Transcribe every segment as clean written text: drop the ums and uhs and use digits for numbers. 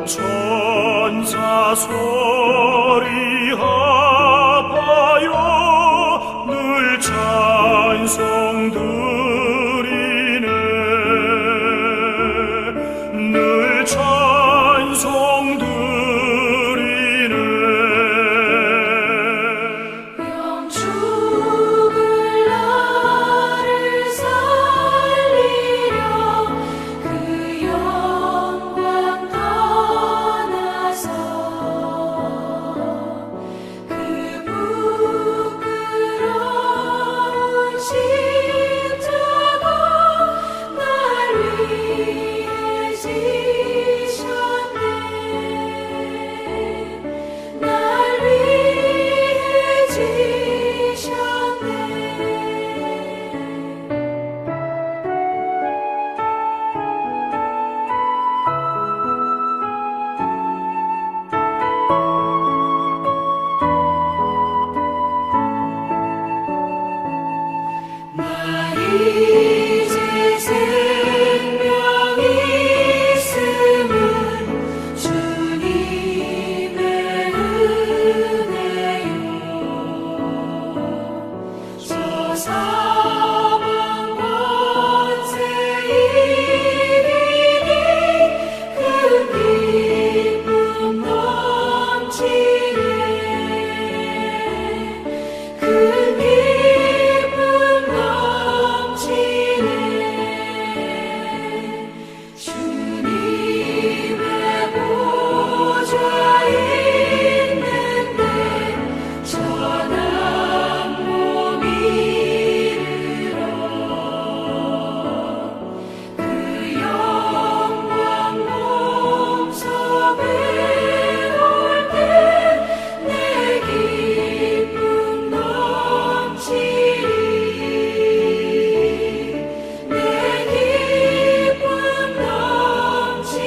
천사 소리하여 늘 찬송 드리네. 늘 찬송 드리네. 영축을 나를 살리려 그 영광 떠나서 그 부끄러운 십자가 날 위해 지셨네. 날 위해 지셨네. 나 이제 생명이 있음은 주님의 은혜요. 저 사방 권세 이기니 그 기쁨 넘치네. 그 기쁨 넘치네. 주님의 보좌 있는데 전한 몸 이르러 그 영광 몸소 배울 때 내 기쁨 넘치리. 내 기쁨 넘치리.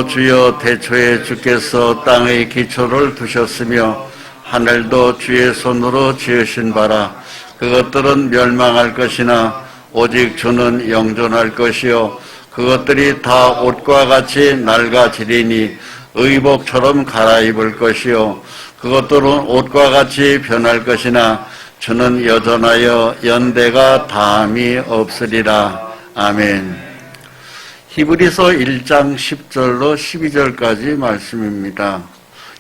주여, 태초에 주께서 땅의 기초를 두셨으며 하늘도 주의 손으로 지으신 바라. 그것들은 멸망할 것이나 오직 주는 영존할 것이요 그것들이 다 옷과 같이 낡아지리니 의복처럼 갈아입을 것이요 그것들은 옷과 같이 변할 것이나 주는 여전하여 연대가 다함이 없으리라. 아멘. 히브리서 1장 10절로 12절까지 말씀입니다.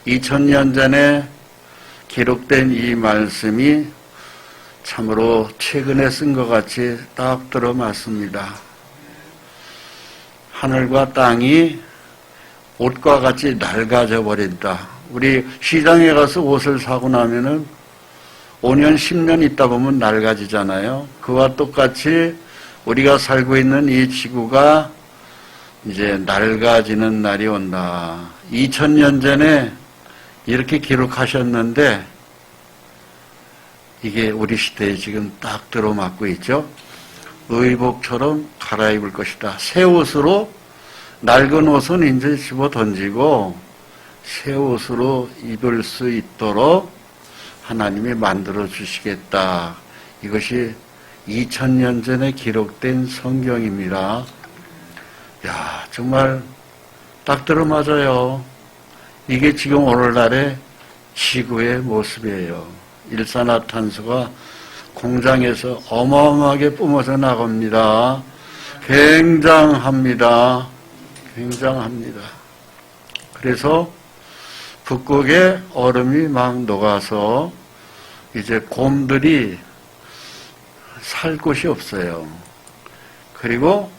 2000년 전에 기록된 이 말씀이 참으로 최근에 쓴 것 같이 딱 들어맞습니다. 하늘과 땅이 옷과 같이 낡아져 버린다. 우리 시장에 가서 옷을 사고 나면은 5년, 10년 있다 보면 낡아지잖아요. 그와 똑같이 우리가 살고 있는 이 지구가 이제 낡아지는 날이 온다. 2000년 전에 이렇게 기록하셨는데 이게 우리 시대에 지금 딱 들어맞고 있죠. 의복처럼 갈아입을 것이다. 새 옷으로, 낡은 옷은 이제 집어 던지고 새 옷으로 입을 수 있도록 하나님이 만들어 주시겠다. 이것이 2000년 전에 기록된 성경입니다. 야, 정말 딱 들어맞아요. 이게 지금 오늘날의 지구의 모습이에요. 일산화탄소가 공장에서 어마어마하게 뿜어져 나갑니다. 굉장합니다. 굉장합니다. 그래서 북극에 얼음이 막 녹아서 이제 곰들이 살 곳이 없어요. 그리고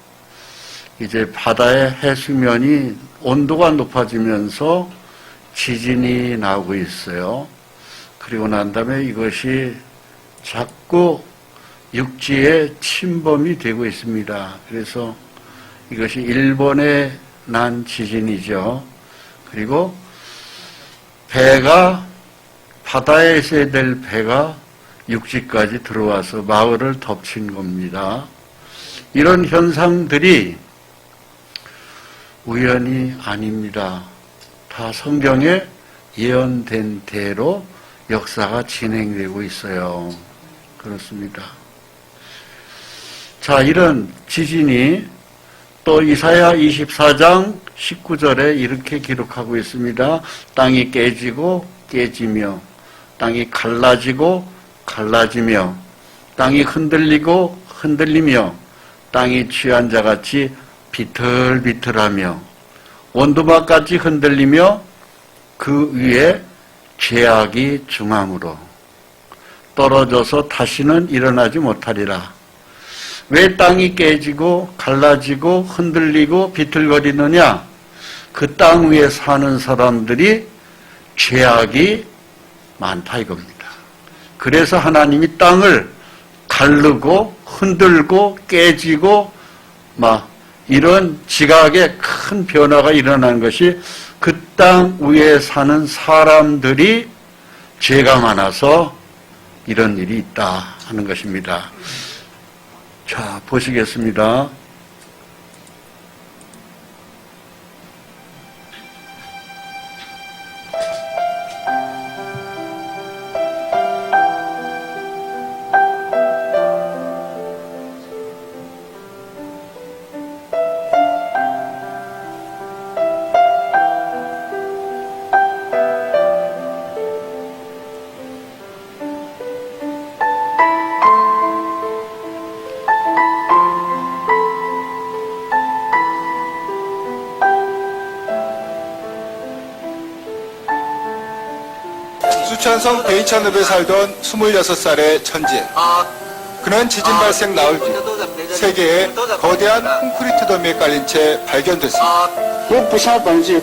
이제 바다의 해수면이 온도가 높아지면서 지진이 나고 있어요. 그리고 난 다음에 이것이 자꾸 육지에 침범이 되고 있습니다. 그래서 이것이 일본에 난 지진이죠. 그리고 배가, 바다에 있어야 될 배가 육지까지 들어와서 마을을 덮친 겁니다. 이런 현상들이 우연이 아닙니다. 다 성경에 예언된 대로 역사가 진행되고 있어요. 그렇습니다. 자, 이런 지진이 또 이사야 24장 19절에 이렇게 기록하고 있습니다. 땅이 깨지고 깨지며, 땅이 갈라지고 갈라지며, 땅이 흔들리고 흔들리며, 땅이 취한 자같이 비틀비틀하며, 원두막같이 흔들리며, 그 위에 죄악이 중함으로 떨어져서 다시는 일어나지 못하리라. 왜 땅이 깨지고 갈라지고 흔들리고 비틀거리느냐? 그 땅 위에 사는 사람들이 죄악이 많다 이겁니다. 그래서 하나님이 땅을 가르고 흔들고 깨지고 막 이런 지각의 큰 변화가 일어나는 것이 그 땅 위에 사는 사람들이 죄가 많아서 이런 일이 있다 하는 것입니다. 자, 보시겠습니다. 수천성 베이찬읍에 살던 26살의 천진. 그는 지진 발생 나흘 뒤 세계의 거대한 콘크리트 더미에 깔린 채 발견됐습니다. 我不下本去，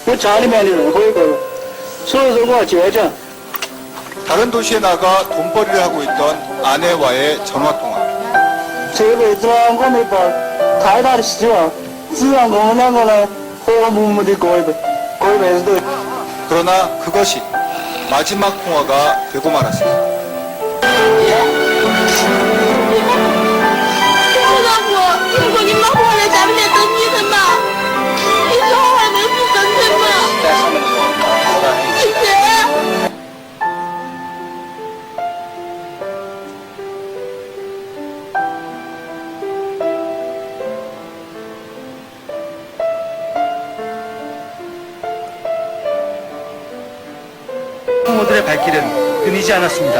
我家里面的人会个，所以说我要接着。 다른 도시에 나가 돈벌이를 하고 있던 아내와의 전화통화. 这辈子我没抱太大的希望，只让我们两个人和和睦睦的过一辈子都。 그러나 그것이 마지막 통화가 되고 말았습니다. 老婆，如果你们回来，咱们得等你的嘛。你说我还能不等你吗？姐姐。 부모들의 발길은 끊이지 않았습니다.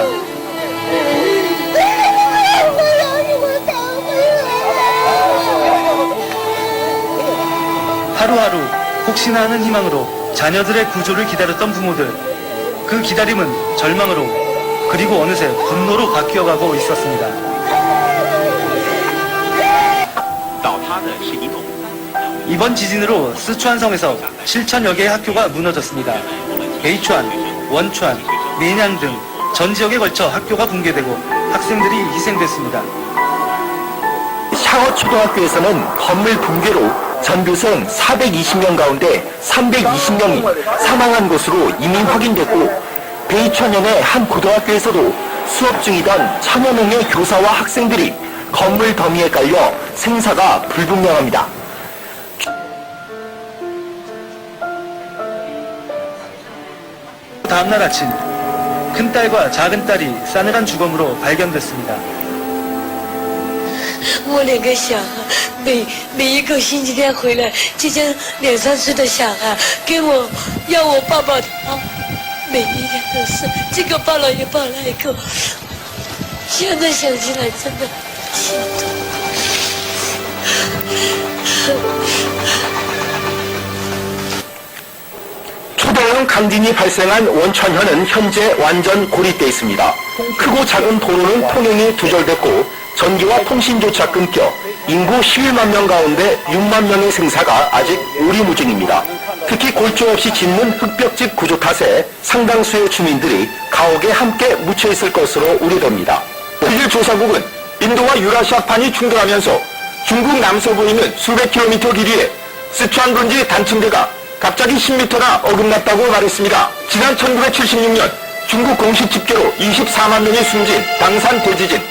하루하루 혹시나 하는 희망으로 자녀들의 구조를 기다렸던 부모들. 그 기다림은 절망으로 그리고 어느새 분노로 바뀌어가고 있었습니다. 이번 지진으로 스촨성에서 7천여 개의 학교가 무너졌습니다. 베이추안, 원추안, 매냥 등 전 지역에 걸쳐 학교가 붕괴되고 학생들이 희생됐습니다. 샤워초등학교에서는 건물 붕괴로 전교생 420명 가운데 320명이 사망한 것으로 이미 확인됐고, 베이천현의 한 고등학교에서도 수업 중이던 1000여 명의 교사와 학생들이 건물 더미에 깔려 생사가 불분명합니다. 다음날 아침, 큰딸과 작은딸이 싸늘한 주검으로 발견됐습니다. 我两个小孩，每一个星期天回来，就像2、3岁的小孩，给我要我抱抱他，每一天都是这个抱了一抱那一个，现在想起来真的心痛。 초대형 강진이 발생한 원천현은 현재 완전 고립돼 있습니다. 크고 작은 도로는 통행이 두절됐고 전기와 통신조차 끊겨 인구 11만 명 가운데 6만 명의 생사가 아직 오리무중입니다. 특히 골조 없이 짓는 흑벽집 구조 탓에 상당수의 주민들이 가옥에 함께 묻혀있을 것으로 우려됩니다. 세계조사국은 인도와 유라시아판이 충돌하면서 중국 남서부에 있는 수백 킬로미터 길이의 스촨 분지 단층대가 갑자기 10m나 어긋났다고 말했습니다. 지난 1976년 중국 공식 집계로 24만 명이 숨진 당산 대지진,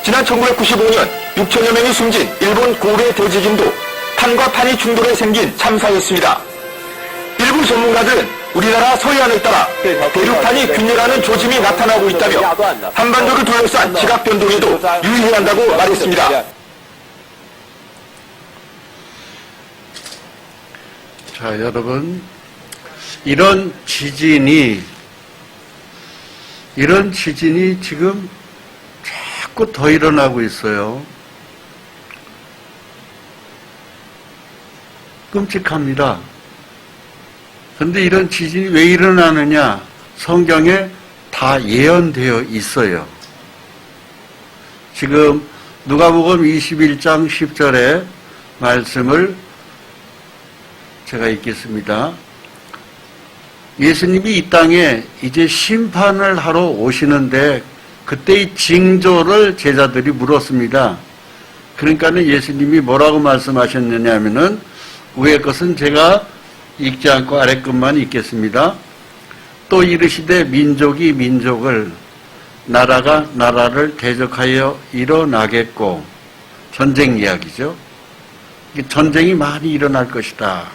지난 1995년 6천여 명이 숨진 일본 고레 대지진도 판과 판이 충돌해 생긴 참사였습니다. 일부 전문가들은 우리나라 서해안을 따라 대륙판이 균열하는 조짐이 나타나고 있다며 한반도를 둘러싼 지각 변동에도 유의해야 한다고 말했습니다. 자, 여러분, 이런 지진이 지금 자꾸 더 일어나고 있어요. 끔찍합니다. 그런데 이런 지진이 왜 일어나느냐? 성경에 다 예언되어 있어요. 지금 누가복음 21장 10절의 말씀을 제가 읽겠습니다. 예수님이 이 땅에 이제 심판을 하러 오시는데 그때의 징조를 제자들이 물었습니다. 그러니까는 예수님이 뭐라고 말씀하셨느냐 하면은 위의 것은 제가 읽지 않고 아래 것만 읽겠습니다. 또 이르시되 민족이 민족을 나라가 나라를 대적하여 일어나겠고, 전쟁 이야기죠. 전쟁이 많이 일어날 것이다.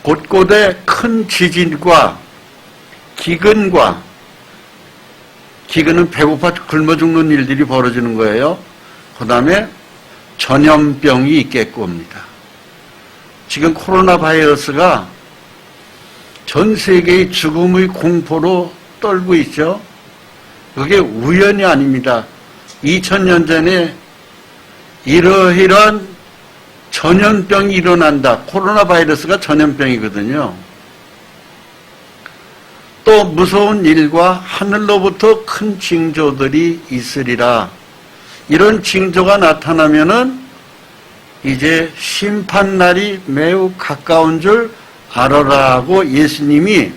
곳곳에 큰 지진과 기근은 배고파 굶어 죽는 일들이 벌어지는 거예요. 그 다음에 전염병이 있겠고 옵니다. 지금 코로나 바이러스가 전 세계의 죽음의 공포로 떨고 있죠. 그게 우연이 아닙니다. 2000년 전에 이러이러한 전염병이 일어난다. 코로나 바이러스가 전염병이거든요. 또 무서운 일과 하늘로부터 큰 징조들이 있으리라. 이런 징조가 나타나면은 이제 심판날이 매우 가까운 줄 알아라고 예수님이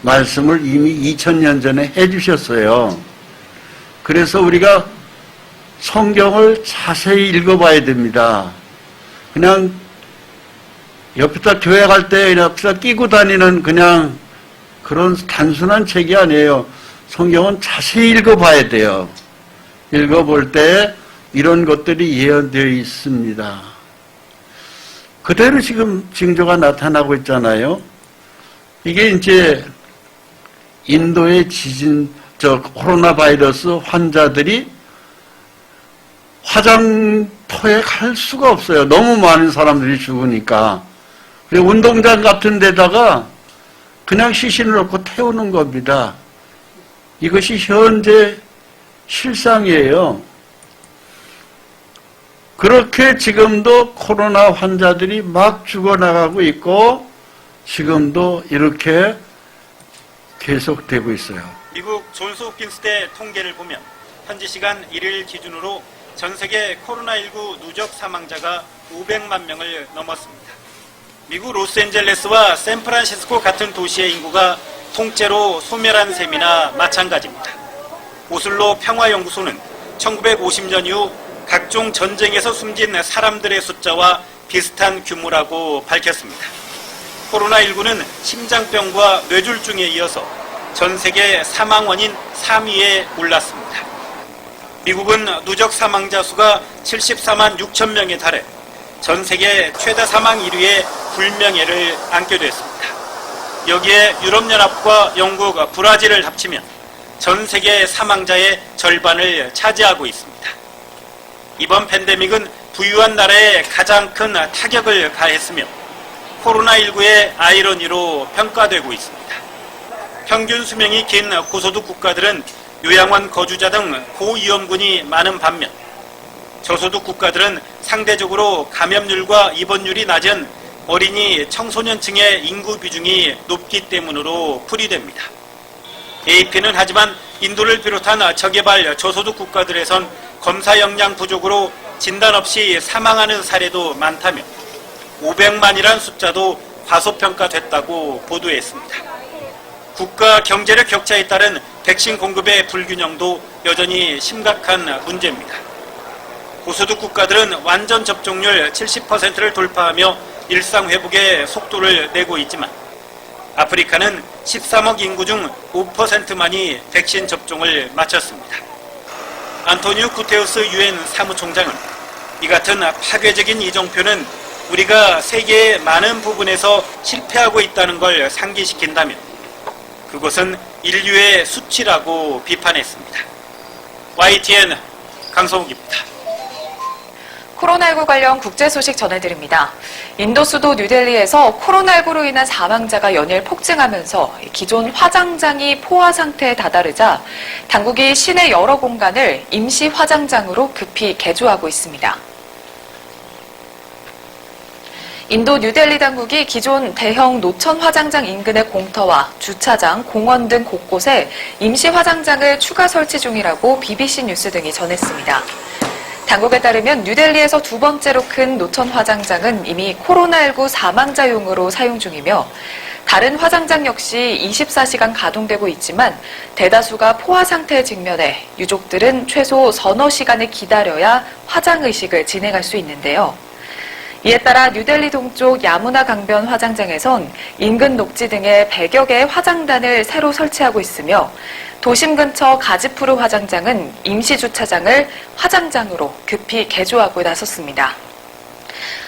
말씀을 이미 2000년 전에 해주셨어요. 그래서 우리가 성경을 자세히 읽어봐야 됩니다. 그냥 옆에다 교회 갈 때 옆에다 끼고 다니는 그냥 그런 단순한 책이 아니에요. 성경은 자세히 읽어봐야 돼요. 읽어볼 때 이런 것들이 예언되어 있습니다. 그대로 지금 징조가 나타나고 있잖아요. 이게 이제 인도의 코로나 바이러스 환자들이 화장터에 갈 수가 없어요. 너무 많은 사람들이 죽으니까. 운동장 같은 데다가 그냥 시신을 넣고 태우는 겁니다. 이것이 현재 실상이에요. 그렇게 지금도 코로나 환자들이 막 죽어나가고 있고 지금도 이렇게 계속되고 있어요. 미국 존스 홉킨스 대 통계를 보면 현지 시간 1일 기준으로 전 세계 코로나19 누적 사망자가 500만 명을 넘었습니다. 미국 로스앤젤레스와 샌프란시스코 같은 도시의 인구가 통째로 소멸한 셈이나 마찬가지입니다. 오슬로 평화연구소는 1950년 이후 각종 전쟁에서 숨진 사람들의 숫자와 비슷한 규모라고 밝혔습니다. 코로나19는 심장병과 뇌졸중에 이어서 전 세계 사망 원인 3위에 올랐습니다. 미국은 누적 사망자 수가 74만 6천 명에 달해 전 세계 최다 사망 1위의 불명예를 안게 됐습니다. 여기에 유럽연합과 영국, 브라질을 합치면 전 세계 사망자의 절반을 차지하고 있습니다. 이번 팬데믹은 부유한 나라에 가장 큰 타격을 가했으며 코로나19의 아이러니로 평가되고 있습니다. 평균 수명이 긴 고소득 국가들은 요양원 거주자 등 고위험군이 많은 반면 저소득 국가들은 상대적으로 감염률과 입원율이 낮은 어린이 청소년층의 인구 비중이 높기 때문으로 풀이됩니다. AP는 하지만 인도를 비롯한 저개발 저소득 국가들에선 검사 역량 부족으로 진단 없이 사망하는 사례도 많다며 500만이란 숫자도 과소평가됐다고 보도했습니다. 국가 경제력 격차에 따른 백신 공급의 불균형도 여전히 심각한 문제입니다. 고소득 국가들은 완전 접종률 70%를 돌파하며 일상 회복의 속도를 내고 있지만 아프리카는 13억 인구 중 5%만이 백신 접종을 마쳤습니다. 안토니오 구테우스 유엔 사무총장은 이 같은 파괴적인 이정표는 우리가 세계의 많은 부분에서 실패하고 있다는 걸 상기시킨다면 그것은 인류의 수치라고 비판했습니다. YTN 강성욱입니다. 코로나19 관련 국제 소식 전해드립니다. 인도 수도 뉴델리에서 코로나19로 인한 사망자가 연일 폭증하면서 기존 화장장이 포화 상태에 다다르자 당국이 시내 여러 공간을 임시 화장장으로 급히 개조하고 있습니다. 인도 뉴델리 당국이 기존 대형 노천 화장장 인근의 공터와 주차장, 공원 등 곳곳에 임시 화장장을 추가 설치 중이라고 BBC 뉴스 등이 전했습니다. 당국에 따르면 뉴델리에서 두 번째로 큰 노천 화장장은 이미 코로나19 사망자용으로 사용 중이며 다른 화장장 역시 24시간 가동되고 있지만 대다수가 포화 상태에 직면해 유족들은 최소 서너 시간을 기다려야 화장의식을 진행할 수 있는데요. 이에 따라 뉴델리 동쪽 야무나 강변 화장장에선 인근 녹지 등에 100여 개의 화장단을 새로 설치하고 있으며 도심 근처 가지푸르 화장장은 임시 주차장을 화장장으로 급히 개조하고 나섰습니다.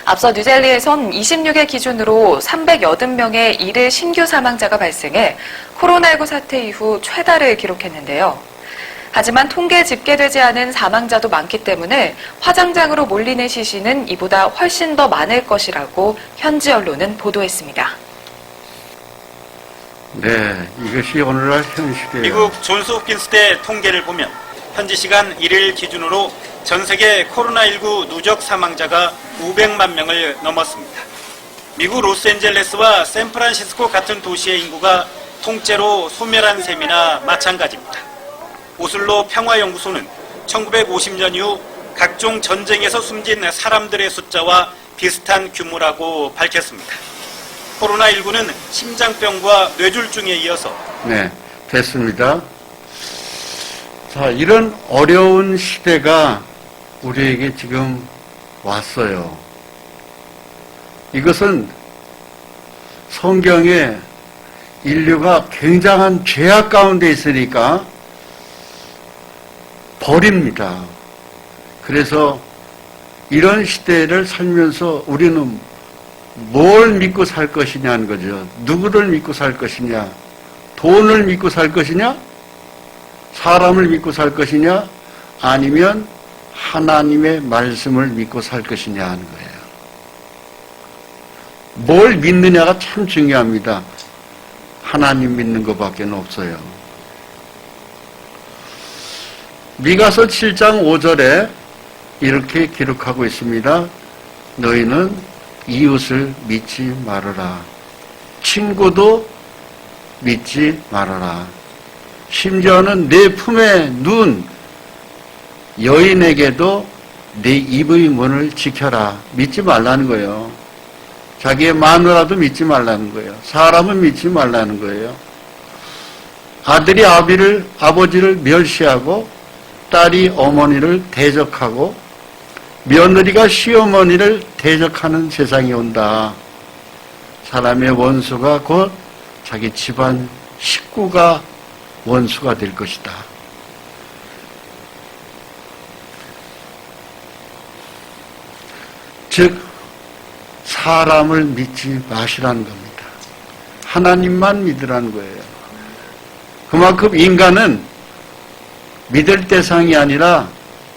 앞서 뉴델리에선 26일 기준으로 380명의 일일 신규 사망자가 발생해 코로나19 사태 이후 최다를 기록했는데요. 하지만 통계에 집계되지 않은 사망자도 많기 때문에 화장장으로 몰리는 시신은 이보다 훨씬 더 많을 것이라고 현지 언론은 보도했습니다. 네, 이것이 오늘날 현실이에요. 미국 존스 홉킨스대 통계를 보면 현지 시간 1일 기준으로 전 세계 코로나19 누적 사망자가 500만 명을 넘었습니다. 미국 로스앤젤레스와 샌프란시스코 같은 도시의 인구가 통째로 소멸한 셈이나 마찬가지입니다. 오슬로 평화연구소는 1950년 이후 각종 전쟁에서 숨진 사람들의 숫자와 비슷한 규모라고 밝혔습니다. 코로나19는 심장병과 뇌졸중에 이어서 네, 됐습니다. 자, 이런 어려운 시대가 우리에게 지금 왔어요. 이것은 성경에 인류가 굉장한 죄악 가운데 있으니까 버립니다. 그래서 이런 시대를 살면서 우리는 뭘 믿고 살 것이냐는 거죠. 누구를 믿고 살 것이냐? 돈을 믿고 살 것이냐? 사람을 믿고 살 것이냐? 아니면 하나님의 말씀을 믿고 살 것이냐 하는 거예요. 뭘 믿느냐가 참 중요합니다. 하나님 믿는 것밖에 없어요. 미가서 7장 5절에 이렇게 기록하고 있습니다. 너희는 이웃을 믿지 말아라. 친구도 믿지 말아라. 심지어는 내 품에 누운 여인에게도 내 입의 문을 지켜라. 믿지 말라는 거예요. 자기의 마누라도 믿지 말라는 거예요. 사람은 믿지 말라는 거예요. 아들이 아버지를 멸시하고 딸이 어머니를 대적하고 며느리가 시어머니를 대적하는 세상이 온다. 사람의 원수가 곧 자기 집안 식구가 원수가 될 것이다. 즉 사람을 믿지 마시라는 겁니다. 하나님만 믿으라는 거예요. 그만큼 인간은 믿을 대상이 아니라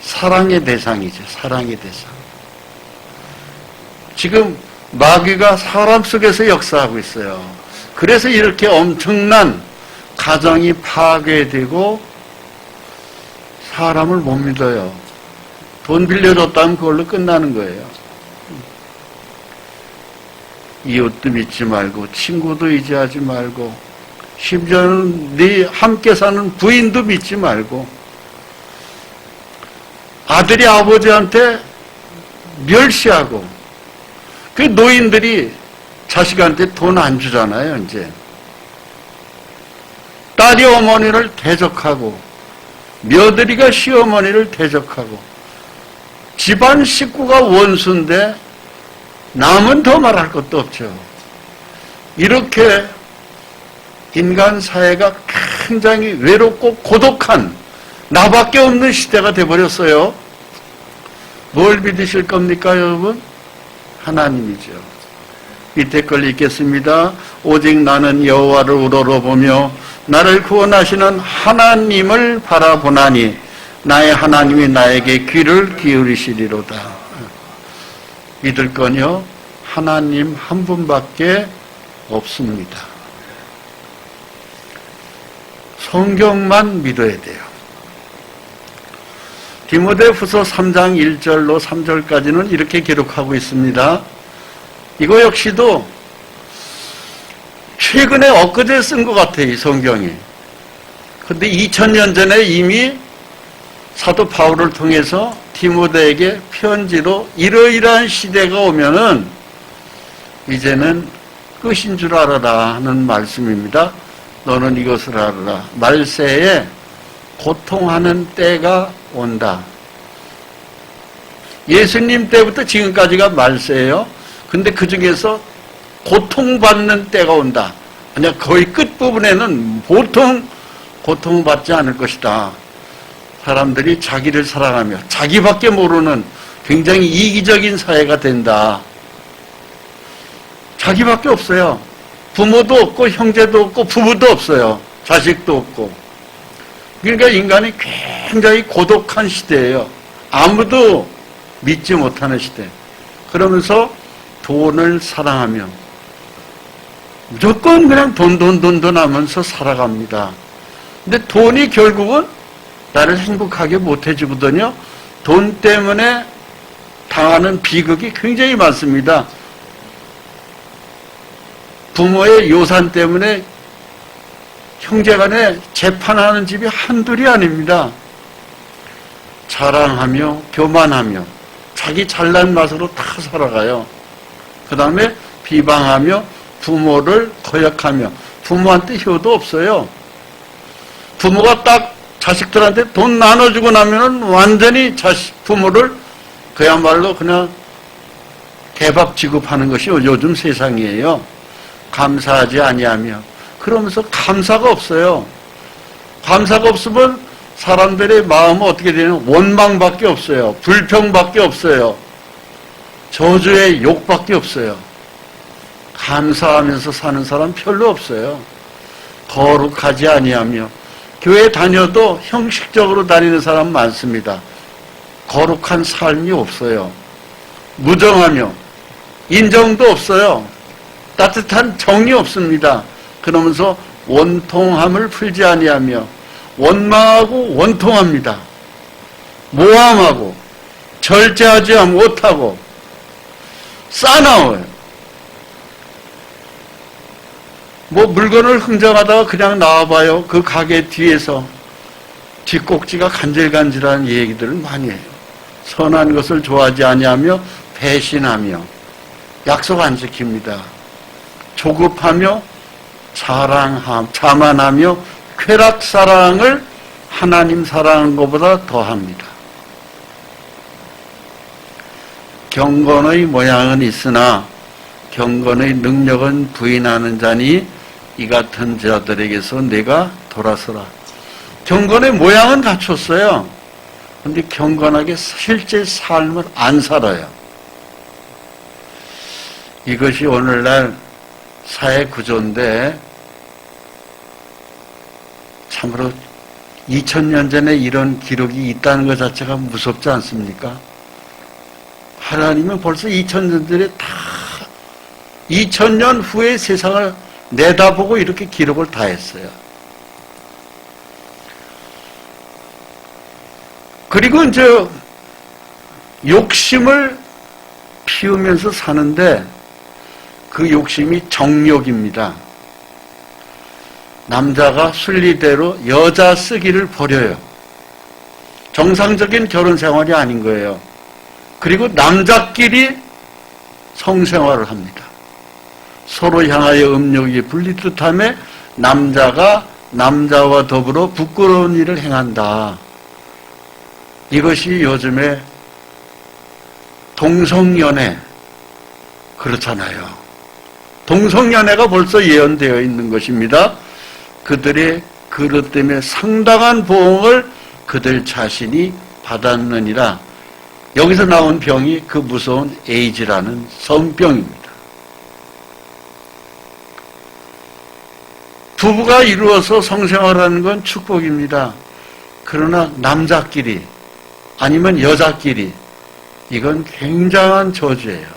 사랑의 대상이죠. 사랑의 대상. 지금 마귀가 사람 속에서 역사하고 있어요. 그래서 이렇게 엄청난 가정이 파괴되고 사람을 못 믿어요. 돈 빌려줬다면 그걸로 끝나는 거예요. 이웃도 믿지 말고 친구도 의지하지 말고 심지어는 네 함께 사는 부인도 믿지 말고 아들이 아버지한테 멸시하고 그 노인들이 자식한테 돈 안 주잖아요. 이제 딸이 어머니를 대적하고 며느리가 시어머니를 대적하고 집안 식구가 원수인데 남은 더 말할 것도 없죠. 이렇게 인간 사회가 굉장히 외롭고 고독한 나밖에 없는 시대가 돼버렸어요. 뭘 믿으실 겁니까, 여러분? 하나님이죠. 밑에 걸 읽겠습니다. 오직 나는 여호와를 우러러보며 나를 구원하시는 하나님을 바라보나니 나의 하나님이 나에게 귀를 기울이시리로다. 믿을 건요, 하나님 한 분밖에 없습니다. 성경만 믿어야 돼요. 디모데후서 3장 1절로 3절까지는 이렇게 기록하고 있습니다. 이거 역시도 최근에 엊그제 쓴 것 같아요, 이 성경이. 근데 2000년 전에 이미 사도 바울을 통해서 디모데에게 편지로 이러이러한 시대가 오면은 이제는 끝인 줄 알아라 하는 말씀입니다. 너는 이것을 알아라. 말세에 고통하는 때가 온다. 예수님 때부터 지금까지가 말세예요. 근데 그 중에서 고통받는 때가 온다. 아니야, 거의 끝부분에는 보통 고통받지 않을 것이다. 사람들이 자기를 사랑하며 자기밖에 모르는 굉장히 이기적인 사회가 된다. 자기밖에 없어요. 부모도 없고 형제도 없고 부부도 없어요. 자식도 없고. 그러니까 인간이 굉장히 고독한 시대예요. 아무도 믿지 못하는 시대. 그러면서 돈을 사랑하며 무조건 그냥 돈 하면서 살아갑니다. 근데 돈이 결국은 나를 행복하게 못해주거든요. 돈 때문에 당하는 비극이 굉장히 많습니다. 부모의 요산 때문에 형제간에 재판하는 집이 한둘이 아닙니다. 자랑하며 교만하며 자기 잘난 맛으로 다 살아가요. 그 다음에 비방하며 부모를 거역하며 부모한테 효도 없어요. 부모가 딱 자식들한테 돈 나눠주고 나면은 완전히 부모를 그야말로 그냥 개밥 지급하는 것이 요즘 세상이에요. 감사하지 아니하며. 그러면서 감사가 없어요. 감사가 없으면 사람들의 마음은 어떻게 되냐면 원망밖에 없어요. 불평밖에 없어요. 저주의 욕밖에 없어요. 감사하면서 사는 사람 별로 없어요. 거룩하지 아니하며. 교회 다녀도 형식적으로 다니는 사람 많습니다. 거룩한 삶이 없어요. 무정하며 인정도 없어요. 따뜻한 정이 없습니다. 그러면서 원통함을 풀지 아니하며 원망하고 원통합니다. 모함하고 절제하지 못하고 싸나워요. 뭐 물건을 흥정하다가 그냥 나와봐요. 그 가게 뒤에서 뒷꼭지가 간질간질한 얘기들을 많이 해요. 선한 것을 좋아하지 아니하며 배신하며 약속 안 지킵니다. 조급하며 자만하며 쾌락사랑을 하나님 사랑하는 것보다 더합니다. 경건의 모양은 있으나 경건의 능력은 부인하는 자니 이 같은 자들에게서 내가 돌아서라. 경건의 모양은 갖췄어요. 그런데 경건하게 실제 삶을 안 살아요. 이것이 오늘날 사회 구조인데 참으로 2000년 전에 이런 기록이 있다는 것 자체가 무섭지 않습니까? 하나님은 벌써 2000년 전에 다 2000년 후의 세상을 내다보고 이렇게 기록을 다 했어요. 그리고 이제 욕심을 피우면서 사는데 그 욕심이 정욕입니다. 남자가 순리대로 여자 쓰기를 버려요. 정상적인 결혼 생활이 아닌 거예요. 그리고 남자끼리 성생활을 합니다. 서로 향하여 음욕이 불릴 듯하며 남자가 남자와 더불어 부끄러운 일을 행한다. 이것이 요즘에 동성연애 그렇잖아요. 동성연애가 벌써 예언되어 있는 것입니다. 그들의 그릇 때문에 상당한 보응을 그들 자신이 받았느니라. 여기서 나온 병이 그 무서운 에이즈라는 성병입니다. 부부가 이루어서 성생활하는 건 축복입니다. 그러나 남자끼리 아니면 여자끼리 이건 굉장한 저주예요.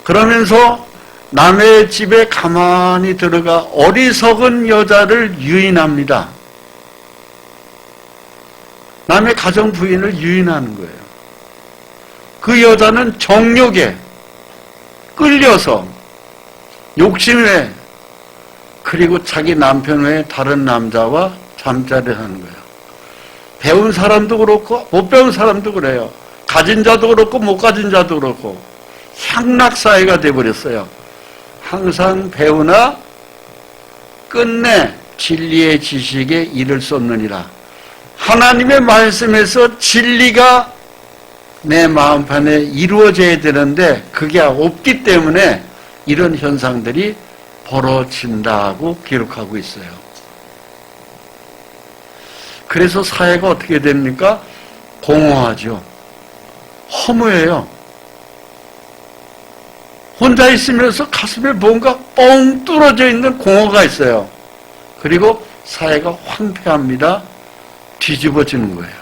그러면서 남의 집에 가만히 들어가 어리석은 여자를 유인합니다. 남의 가정 부인을 유인하는 거예요. 그 여자는 정욕에 끌려서 욕심에 그리고 자기 남편 외에 다른 남자와 잠자리를 하는 거예요. 배운 사람도 그렇고 못 배운 사람도 그래요. 가진 자도 그렇고 못 가진 자도 그렇고 향락사회가 돼버렸어요. 항상 배우나 끝내 진리의 지식에 이를 쏟느니라. 하나님의 말씀에서 진리가 내 마음판에 이루어져야 되는데 그게 없기 때문에 이런 현상들이 벌어진다고 기록하고 있어요. 그래서 사회가 어떻게 됩니까? 공허하죠. 허무해요. 혼자 있으면서 가슴에 뭔가 뻥 뚫어져 있는 공허가 있어요. 그리고 사회가 황폐합니다. 뒤집어지는 거예요.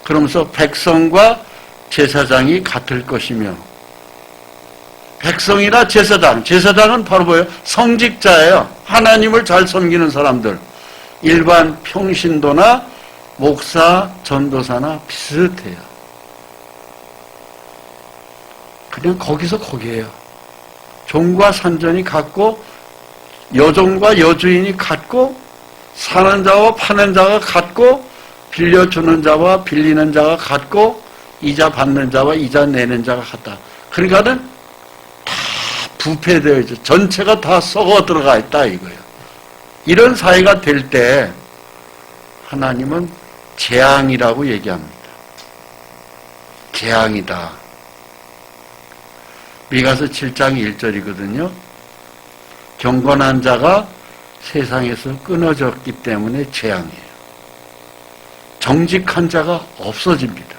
그러면서 백성과 제사장이 같을 것이며 백성이나 제사장은 바로 뭐예요? 성직자예요. 하나님을 잘 섬기는 사람들. 일반 평신도나 목사, 전도사나 비슷해요. 그냥 거기서 거기에요. 종과 산전이 같고 여종과 여주인이 같고 사는 자와 파는 자가 같고 빌려주는 자와 빌리는 자가 같고 이자 받는 자와 이자 내는 자가 같다. 그러니까는 다 부패되어 있죠. 전체가 다 썩어 들어가 있다 이거예요. 이런 사회가 될 때 하나님은 재앙이라고 얘기합니다. 재앙이다. 미가서 7장 1절이거든요. 경건한 자가 세상에서 끊어졌기 때문에 재앙이에요. 정직한 자가 없어집니다.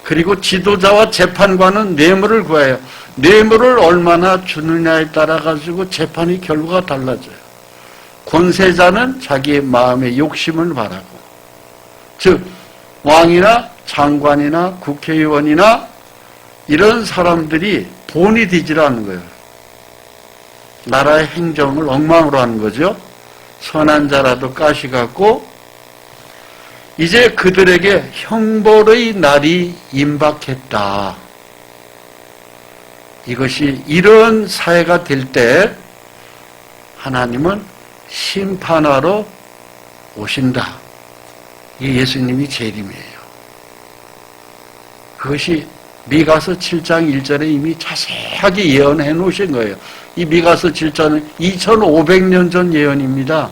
그리고 지도자와 재판관은 뇌물을 구해요. 뇌물을 얼마나 주느냐에 따라 가지고 재판의 결과가 달라져요. 권세자는 자기의 마음의 욕심을 바라고, 즉 왕이나 장관이나 국회의원이나 이런 사람들이 본이 되질 않는 거예요. 나라의 행정을 엉망으로 하는 거죠. 선한 자라도 가시 같고 이제 그들에게 형벌의 날이 임박했다. 이것이 이런 사회가 될 때 하나님은 심판하러 오신다. 이게 예수님이 재림이에요. 그것이 미가서 7장 1절에 이미 자세하게 예언해 놓으신 거예요. 이 미가서 7장은 2500년 전 예언입니다.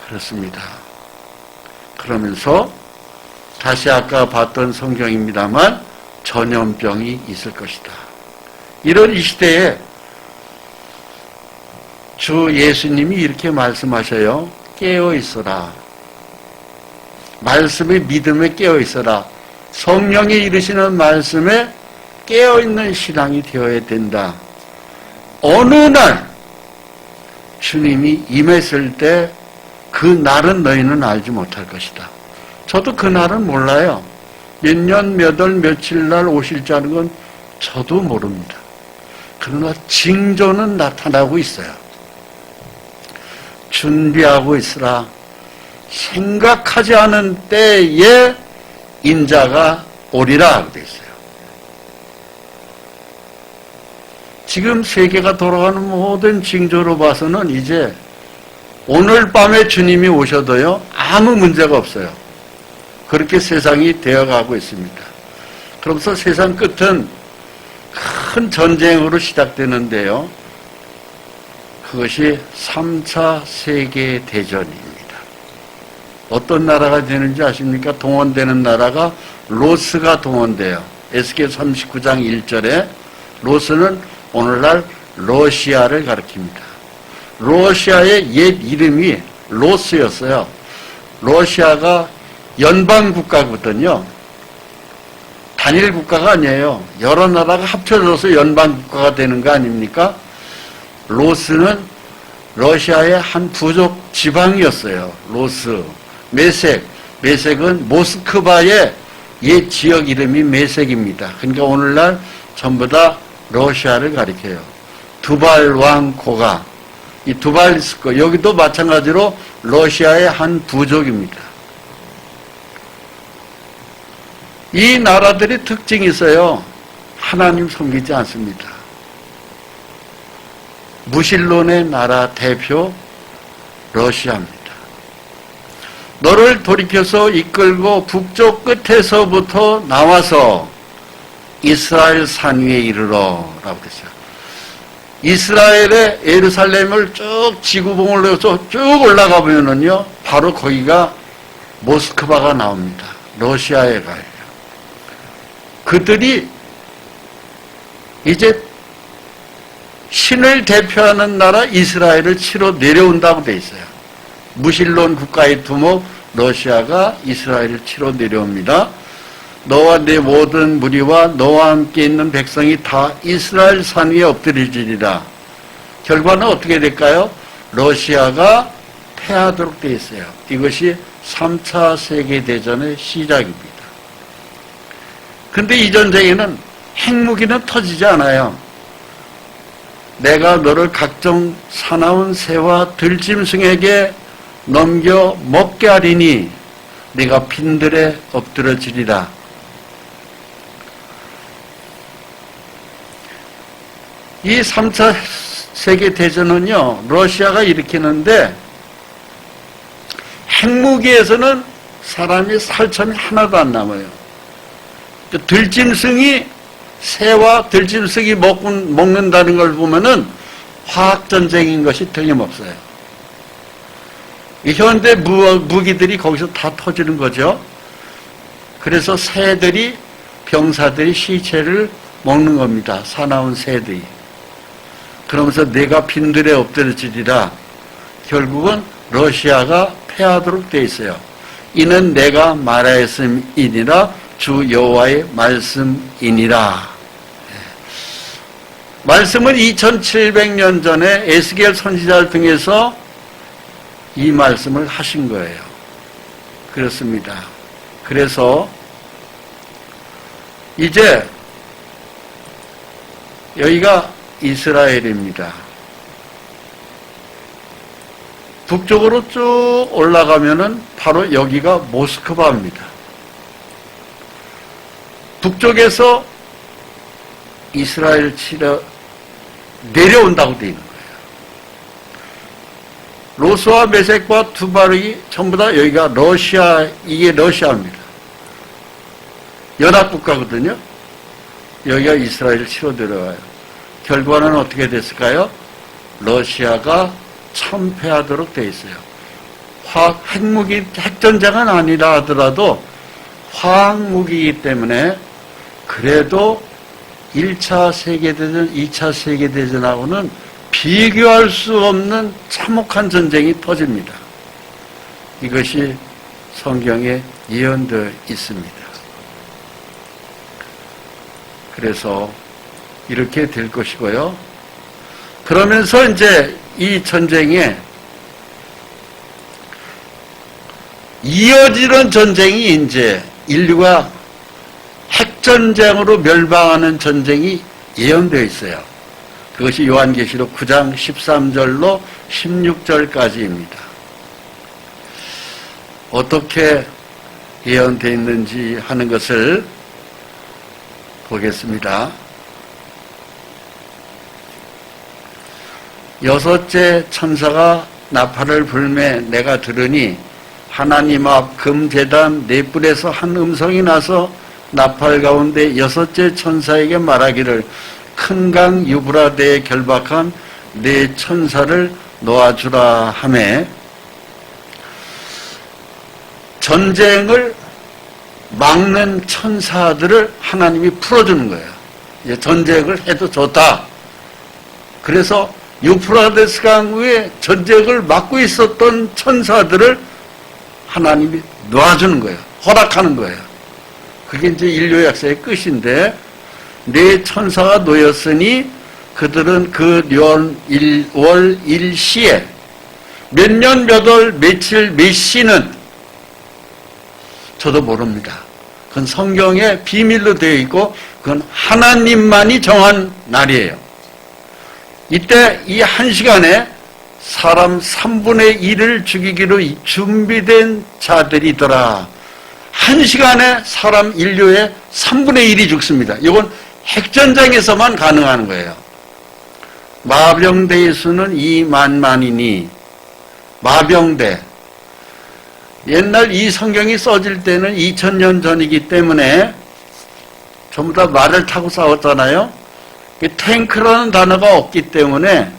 그렇습니다. 그러면서 다시 아까 봤던 성경입니다만 전염병이 있을 것이다. 이런 이 시대에 주 예수님이 이렇게 말씀하셔요. 깨어 있어라. 말씀의 믿음에 깨어 있어라. 성령이 이르시는 말씀에 깨어 있는 신앙이 되어야 된다. 어느 날 주님이 임했을 때 그 날은 너희는 알지 못할 것이다. 저도 그 날은 몰라요. 몇 년, 몇 월, 며칠 날 오실지 하는 건 저도 모릅니다. 그러나 징조는 나타나고 있어요. 준비하고 있으라. 생각하지 않은 때에 인자가 오리라 되어 있어요. 지금 세계가 돌아가는 모든 징조로 봐서는 이제 오늘 밤에 주님이 오셔도요 아무 문제가 없어요. 그렇게 세상이 되어가고 있습니다. 그러면서 세상 끝은 큰 전쟁으로 시작되는데요. 그것이 3차 세계대전입니다. 어떤 나라가 되는지 아십니까? 동원되는 나라가 로스가 동원돼요. 에스겔 39장 1절에 로스는 오늘날 러시아를 가리킵니다. 러시아의 옛 이름이 로스였어요. 러시아가 연방 국가거든요. 단일 국가가 아니에요. 여러 나라가 합쳐져서 연방 국가가 되는 거 아닙니까? 로스는 러시아의 한 부족 지방이었어요. 로스. 메색은 모스크바의 옛 지역 이름이 메색입니다. 그러니까 오늘날 전부 다 러시아를 가리켜요. 두발왕고가, 이 두발스크, 여기도 마찬가지로 러시아의 한 부족입니다. 이 나라들이 특징이 있어요. 하나님 섬기지 않습니다. 무신론의 나라 대표 러시아입니다. 너를 돌이켜서 이끌고 북쪽 끝에서부터 나와서 이스라엘 산 위에 이르러 라고 그랬어요. 이스라엘의 예루살렘을 쭉 지구봉을 해서 쭉 올라가 보면은요, 바로 거기가 모스크바가 나옵니다. 러시아에 가요. 그들이 이제 신을 대표하는 나라 이스라엘을 치러 내려온다고 돼 있어요. 무신론 국가의 두목 러시아가 이스라엘을 치러 내려옵니다. 너와 내 모든 무리와 너와 함께 있는 백성이 다 이스라엘 산 위에 엎드리리라. 결과는 어떻게 될까요? 러시아가 패하도록 돼 있어요. 이것이 3차 세계대전의 시작입니다. 근데 이 전쟁에는 핵무기는 터지지 않아요. 내가 너를 각종 사나운 새와 들짐승에게 넘겨 먹게 하리니 네가 빈들에 엎드러지리라. 이 3차 세계대전은요, 러시아가 일으키는데 핵무기에서는 사람이 살점이 하나도 안 남아요. 들짐승이, 새와 들짐승이 먹는다는 걸 보면은 화학전쟁인 것이 틀림없어요. 이 현대 무기들이 거기서 다 터지는 거죠. 그래서 새들이, 병사들이 시체를 먹는 겁니다. 사나운 새들이. 그러면서 내가 빈들에 엎드러지리라. 결국은 러시아가 패하도록 돼 있어요. 이는 내가 말하였음이니라. 주 여호와의 말씀이니라. 말씀은 2700년 전에 에스겔 선지자를 통해서 이 말씀을 하신 거예요. 그렇습니다. 그래서 이제 여기가 이스라엘입니다. 북쪽으로 쭉 올라가면은 바로 여기가 모스크바입니다. 북쪽에서 이스라엘 치러 내려온다고 되어 있는 거예요. 로스와 메색과 두발이 전부 다 여기가 러시아, 이게 러시아입니다. 연합국가거든요. 여기가 이스라엘을 치러 내려와요. 결과는 어떻게 됐을까요? 러시아가 참패하도록 되어 있어요. 핵무기, 핵전쟁은 아니라 하더라도 화학무기이기 때문에 그래도 1차 세계대전, 2차 세계대전하고는 비교할 수 없는 참혹한 전쟁이 터집니다. 이것이 성경에 예언되어 있습니다. 그래서 이렇게 될 것이고요. 그러면서 이제 이 전쟁에 이어지는 전쟁이 이제 인류가 핵전쟁으로 멸망하는 전쟁이 예언되어 있어요. 그것이 요한계시록 9장 13절로 16절까지입니다. 어떻게 예언되어 있는지 하는 것을 보겠습니다. 여섯째 천사가 나팔을 불매 내가 들으니 하나님 앞 금제단 네 뿔에서 한 음성이 나서 나팔 가운데 여섯째 천사에게 말하기를 큰 강 유브라데에 결박한 네 천사를 놓아주라 하매 전쟁을 막는 천사들을 하나님이 풀어주는 거예요. 이제 전쟁을 해도 좋다. 그래서 유프라데스 강 위에 전쟁을 맡고 있었던 천사들을 하나님이 놓아주는 거예요. 허락하는 거예요. 그게 이제 인류 역사의 끝인데, 네 천사가 놓였으니 그들은 그 월 일시에 몇 년 몇 월 며칠 몇 시는 저도 모릅니다. 그건 성경에 비밀로 되어 있고 그건 하나님만이 정한 날이에요. 이때 이 한 시간에 사람 3분의 1을 죽이기로 준비된 자들이더라. 한 시간에 사람 인류의 3분의 1이 죽습니다. 이건 핵전쟁에서만 가능한 거예요. 마병대의 수는 2만만이니, 마병대. 옛날 이 성경이 써질 때는 2000년 전이기 때문에 전부 다 말을 타고 싸웠잖아요. 탱크라는 단어가 없기 때문에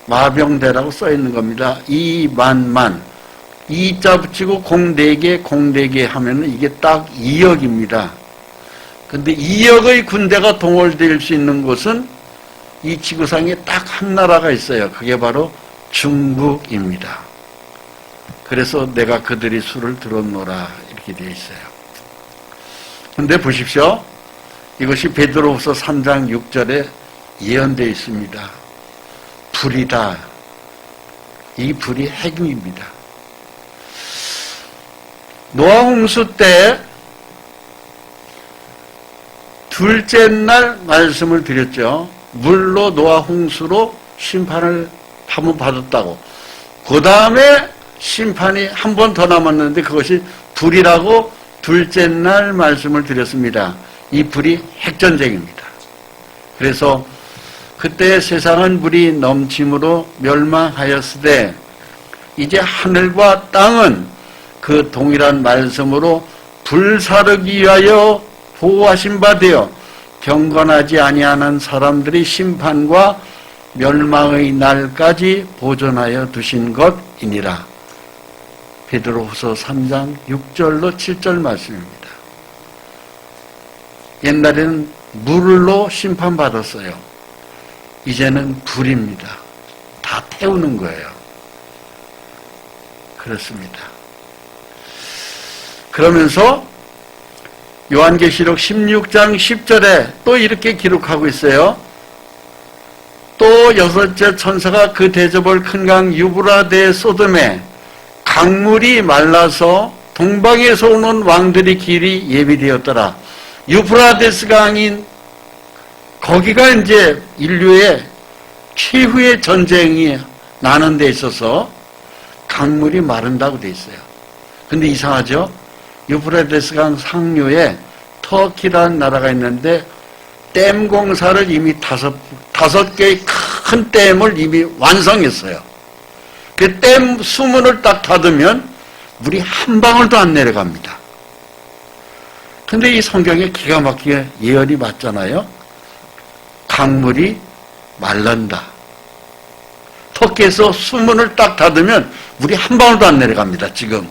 마병대라고 써 있는 겁니다. 2만만. 2자 붙이고 04개, 04개 하면은 이게 딱 2억입니다. 근데 2억의 군대가 동원될 수 있는 곳은 이 지구상에 딱 한 나라가 있어요. 그게 바로 중국입니다. 그래서 내가 그들이 수를 들었노라 이렇게 되어 있어요. 근데 보십시오. 이것이 베드로후서 3장 6절에 예언되어 있습니다. 불이다. 이 불이 핵입니다. 노아 홍수 때 둘째 날 말씀을 드렸죠. 물로 노아 홍수로 심판을 한번 받았다고. 그 다음에 심판이 한 번 더 남았는데 그것이 불이라고 둘째 날 말씀을 드렸습니다. 이 불이 핵전쟁입니다. 그래서 그때 세상은 물이 넘침으로 멸망하였으되 이제 하늘과 땅은 그 동일한 말씀으로 불사르기 위하여 보호하신 바 되어 경건하지 아니하는 사람들이 심판과 멸망의 날까지 보존하여 두신 것이니라. 베드로후서 3장 6절로 7절 말씀입니다. 옛날에는 물로 심판받았어요. 이제는 불입니다. 다 태우는 거예요. 그렇습니다. 그러면서 요한계시록 16장 10절에 또 이렇게 기록하고 있어요. 또 여섯째 천사가 그 대저벌 큰 강 유브라데 소돔에 강물이 말라서 동방에서 오는 왕들의 길이 예비되었더라. 유프라데스 강인 거기가 이제 인류의 최후의 전쟁이 나는 데 있어서 강물이 마른다고 돼 있어요. 근데 이상하죠? 유프라데스 강 상류에 터키라는 나라가 있는데 댐 공사를 이미 다섯 개의 큰 댐을 이미 완성했어요. 그 댐 수문을 딱 닫으면 물이 한 방울도 안 내려갑니다. 근데 이 성경에 기가 막히게 예언이 맞잖아요. 강물이 말른다. 터키에서 수문을 딱 닫으면 물이 한 방울도 안 내려갑니다. 지금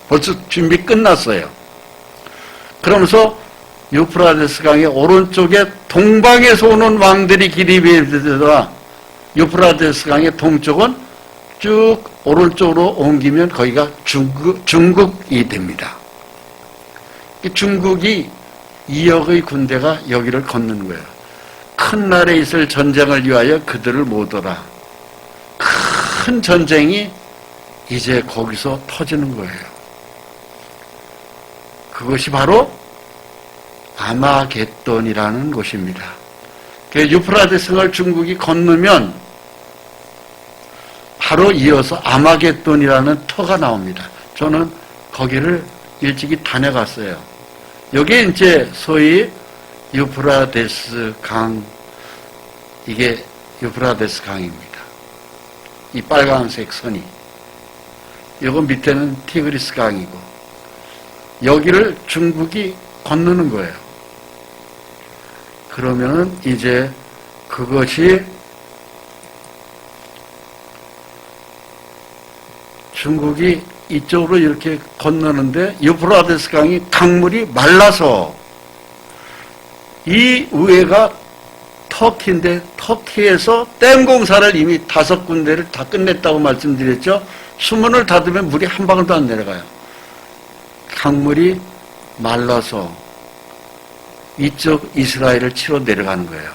벌써 준비 끝났어요. 그러면서 유프라데스 강의 오른쪽에 동방에서 오는 왕들이 길이 되더라. 유프라데스 강의 동쪽은 쭉 오른쪽으로 옮기면 거기가 중국이 됩니다. 중국이 2억의 군대가 여기를 걷는 거예요. 큰 날에 있을 전쟁을 위하여 그들을 모으더라. 큰 전쟁이 이제 거기서 터지는 거예요. 그것이 바로 아마겟돈이라는 곳입니다. 유프라데스강을 중국이 건너면 바로 이어서 아마겟돈이라는 터가 나옵니다. 저는 거기를 일찍이 다녀갔어요. 여기에 이제 소위 유프라데스 강, 이게 유프라데스 강입니다. 이 빨간색 선이. 이거 밑에는 티그리스 강이고, 여기를 중국이 건너는 거예요. 그러면은 이제 그것이 중국이 이쪽으로 이렇게 건너는데 유프라데스 강이 강물이 말라서 이 위에가 터키인데 터키에서 댐 공사를 이미 5군데를 다 끝냈다고 말씀드렸죠. 수문을 닫으면 물이 한 방울도 안 내려가요. 강물이 말라서 이쪽 이스라엘을 치러 내려가는 거예요.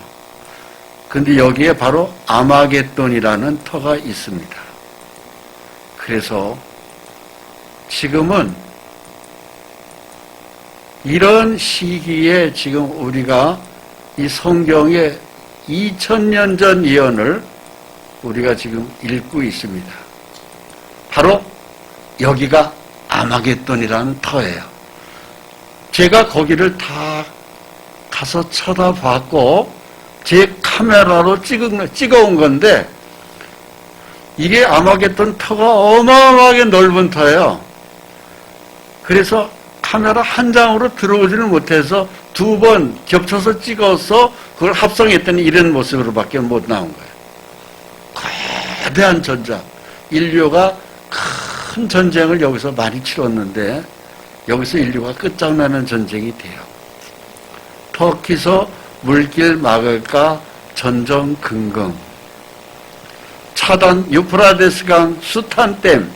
근데 여기에 바로 아마겟돈이라는 터가 있습니다. 그래서 지금은 이런 시기에 지금 우리가 이 성경의 2000년 전 예언을 우리가 지금 읽고 있습니다. 바로 여기가 아마겟돈이라는 터예요. 제가 거기를 다 가서 쳐다봤고 제 카메라로 찍어온 건데 이게 아마겟돈 터가 어마어마하게 넓은 터예요. 그래서 카메라 한 장으로 들어오지를 못해서 2번 겹쳐서 찍어서 그걸 합성했더니 이런 모습으로밖에 못 나온 거예요. 거대한 전장. 인류가 큰 전쟁을 여기서 많이 치렀는데 여기서 인류가 끝장나는 전쟁이 돼요. 터키서 물길 막을까 전전긍긍. 차단 유프라데스강 수탄댐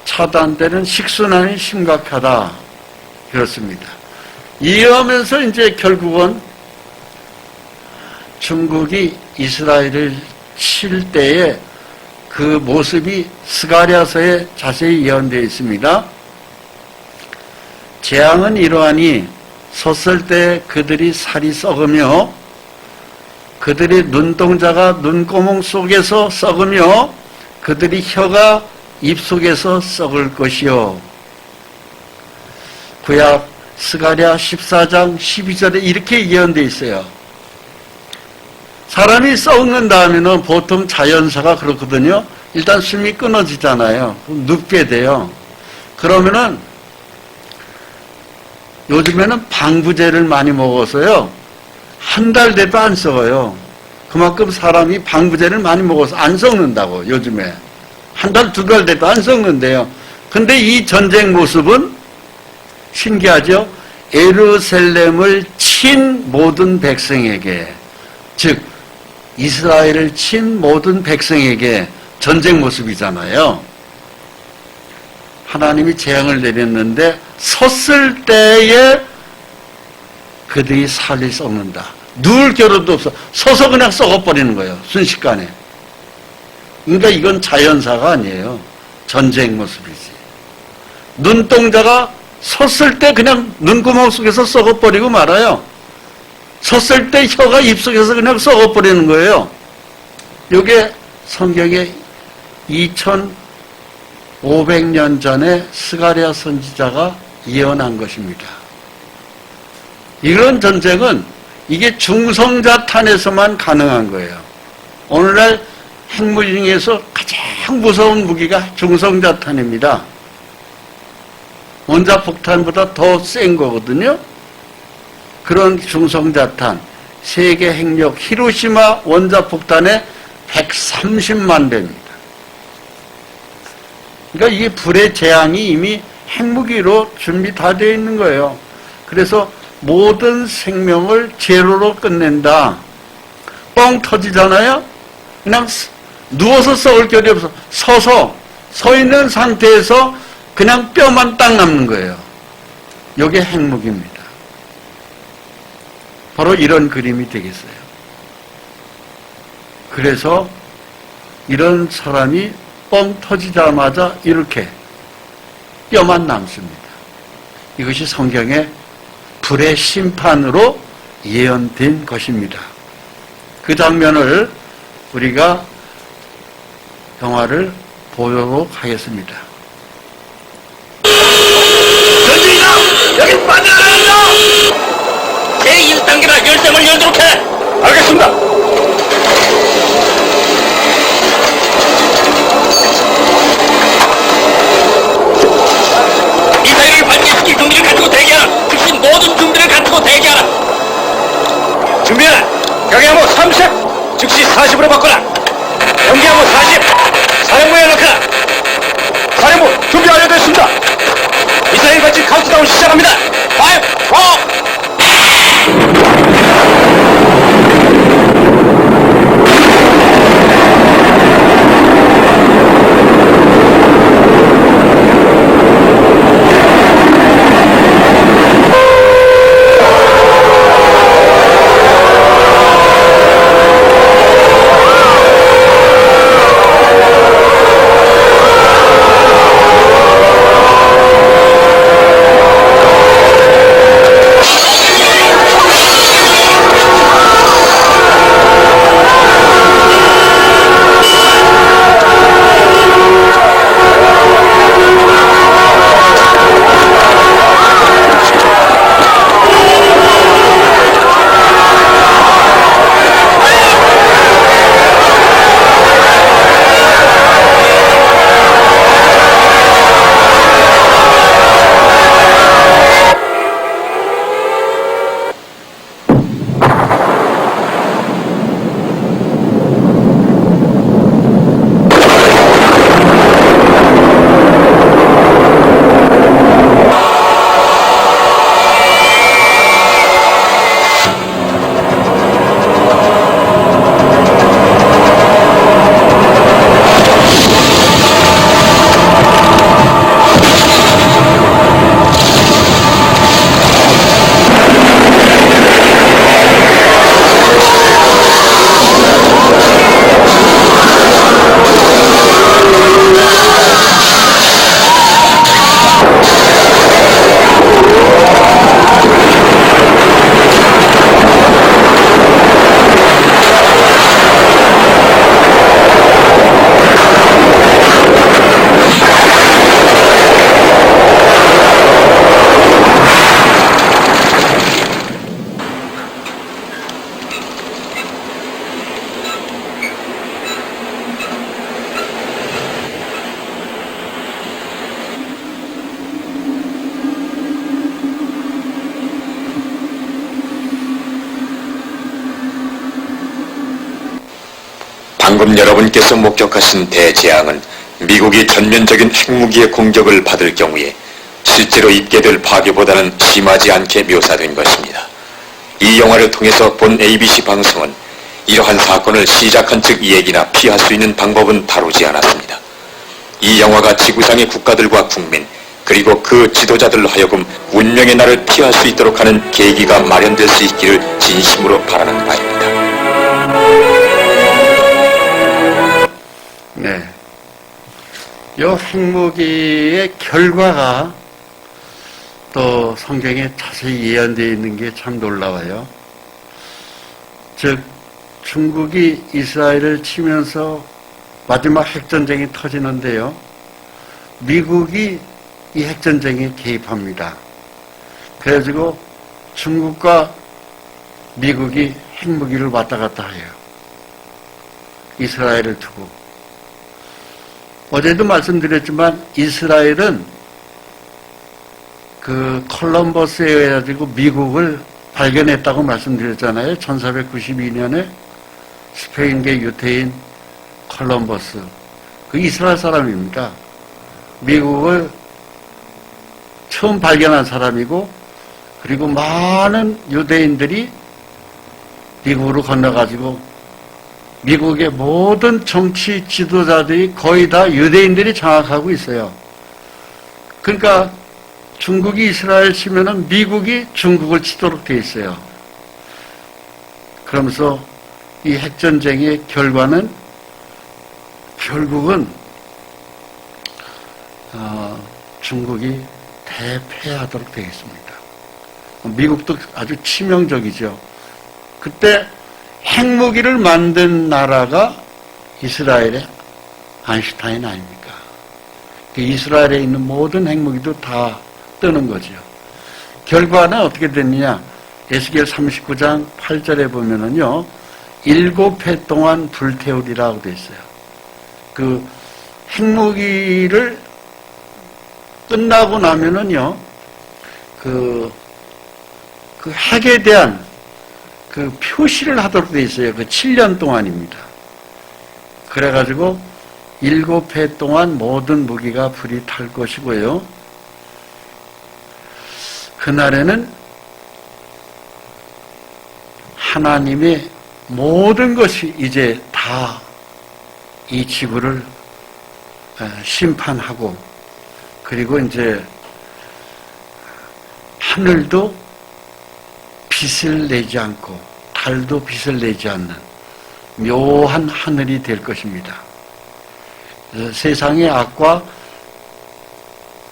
차단되는 식순환이 심각하다. 그렇습니다. 이러면서 이제 결국은 중국이 이스라엘을 칠 때에 그 모습이 스가랴서에 자세히 예언되어 있습니다. 재앙은 이러하니 섰을 때 그들이 살이 썩으며 그들의 눈동자가 눈구멍 속에서 썩으며 그들이 혀가 입속에서 썩을 것이요. 구약 스가랴 14장 12절에 이렇게 예언되어 있어요. 사람이 썩는 다음에는 보통 자연사가 그렇거든요. 일단 숨이 끊어지잖아요. 눕게 돼요. 그러면은 요즘에는 방부제를 많이 먹어서요. 한 달 돼도 안 썩어요. 그만큼 사람이 방부제를 많이 먹어서 안 썩는다고 요즘에. 한 달, 2달 돼도 안 썩는데요. 근데 이 전쟁 모습은 신기하죠? 예루살렘을 친 모든 백성에게, 즉 이스라엘을 친 모든 백성에게 전쟁 모습이잖아요. 하나님이 재앙을 내렸는데 섰을 때에 그들이 살이 썩는다. 누울 겨를도 없어. 서서 그냥 썩어버리는 거예요. 순식간에. 그러니까 이건 자연사가 아니에요. 전쟁 모습이지. 눈동자가 섰을 때 그냥 눈구멍 속에서 썩어버리고 말아요. 섰을 때 혀가 입속에서 그냥 썩어버리는 거예요. 이게 성경에 2500년 전에 스가랴 선지자가 예언한 것입니다. 이런 전쟁은 이게 중성자탄에서만 가능한 거예요. 오늘날 핵무기 중에서 가장 무서운 무기가 중성자탄입니다. 원자폭탄보다 더 센 거거든요. 그런 중성자탄, 세계 핵력 히로시마 원자폭탄의 130만 배입니다. 그러니까 이게 불의 재앙이 이미 핵무기로 준비 다 되어 있는 거예요. 그래서 모든 생명을 제로로 끝낸다. 뻥 터지잖아요? 그냥 누워서 썩을 겨를이 없어. 서 있는 상태에서 그냥 뼈만 딱 남는 거예요. 이게 핵무기입니다. 바로 이런 그림이 되겠어요. 그래서 이런 사람이 뻥 터지자마자 이렇게 뼈만 남습니다. 이것이 성경의 불의 심판으로 예언된 것입니다. 그 장면을 우리가 영화를 보도록 하겠습니다. 전쟁이다! 여기 빠져나가야 한다! 제1단계라 열쇠문을 열도록 해! 알겠습니다! 미사일을 발사시킬 준비를 갖추고 대기하라! 즉시 모든 준비를 갖추고 대기하라! 준비하라! 경계함호 30! 즉시 40으로 바꿔라! 경계함호 40! 사령부에 연락하라! 사령부 준비 완료됐습니다! 미사일 발진 카운트다운 시작합니다! 5, 4, 방금 여러분께서 목격하신 대재앙은 미국이 전면적인 핵무기의 공격을 받을 경우에 실제로 입게 될 파괴보다는 심하지 않게 묘사된 것입니다. 이 영화를 통해서 본 ABC 방송은 이러한 사건을 시작한 측 이야기나 피할 수 있는 방법은 다루지 않았습니다. 이 영화가 지구상의 국가들과 국민, 그리고 그 지도자들로 하여금 운명의 날을 피할 수 있도록 하는 계기가 마련될 수 있기를 진심으로 바라는 바입니다. 네. 요 핵무기의 결과가 또 성경에 자세히 예언되어 있는 게 참 놀라워요. 즉, 중국이 이스라엘을 치면서 마지막 핵전쟁이 터지는데요. 미국이 이 핵전쟁에 개입합니다. 그래가지고 중국과 미국이 핵무기를 왔다 갔다 해요. 이스라엘을 두고. 어제도 말씀드렸지만 이스라엘은 그 콜럼버스에 의해 가지고 미국을 발견했다고 말씀드렸잖아요. 1492년에 스페인계 유태인 콜럼버스. 그 이스라엘 사람입니다. 미국을 처음 발견한 사람이고, 그리고 많은 유대인들이 미국으로 건너가지고 미국의 모든 정치 지도자들이 거의 다 유대인들이 장악하고 있어요. 그러니까 중국이 이스라엘 치면은 미국이 중국을 치도록 돼 있어요. 그러면서 이 핵전쟁의 결과는 결국은 중국이 대패하도록 되어 있습니다. 미국도 아주 치명적이죠. 그때 핵무기를 만든 나라가 이스라엘의 아인슈타인 아닙니까? 이스라엘에 있는 모든 핵무기도 다 뜨는 거죠. 결과는 어떻게 됐느냐? 에스겔 39장 8절에 보면은요, 7해 동안 불태우리라고 되어 있어요. 그 핵무기를 끝나고 나면은요, 그 핵에 대한 그 표시를 하도록 되어 있어요. 그 7년 동안입니다. 그래가지고 7해 동안 모든 무기가 불이 탈 것이고요. 그날에는 하나님의 모든 것이 이제 다 이 지구를 심판하고, 그리고 이제 하늘도 빛을 내지 않고 달도 빛을 내지 않는 묘한 하늘이 될 것입니다. 세상의 악과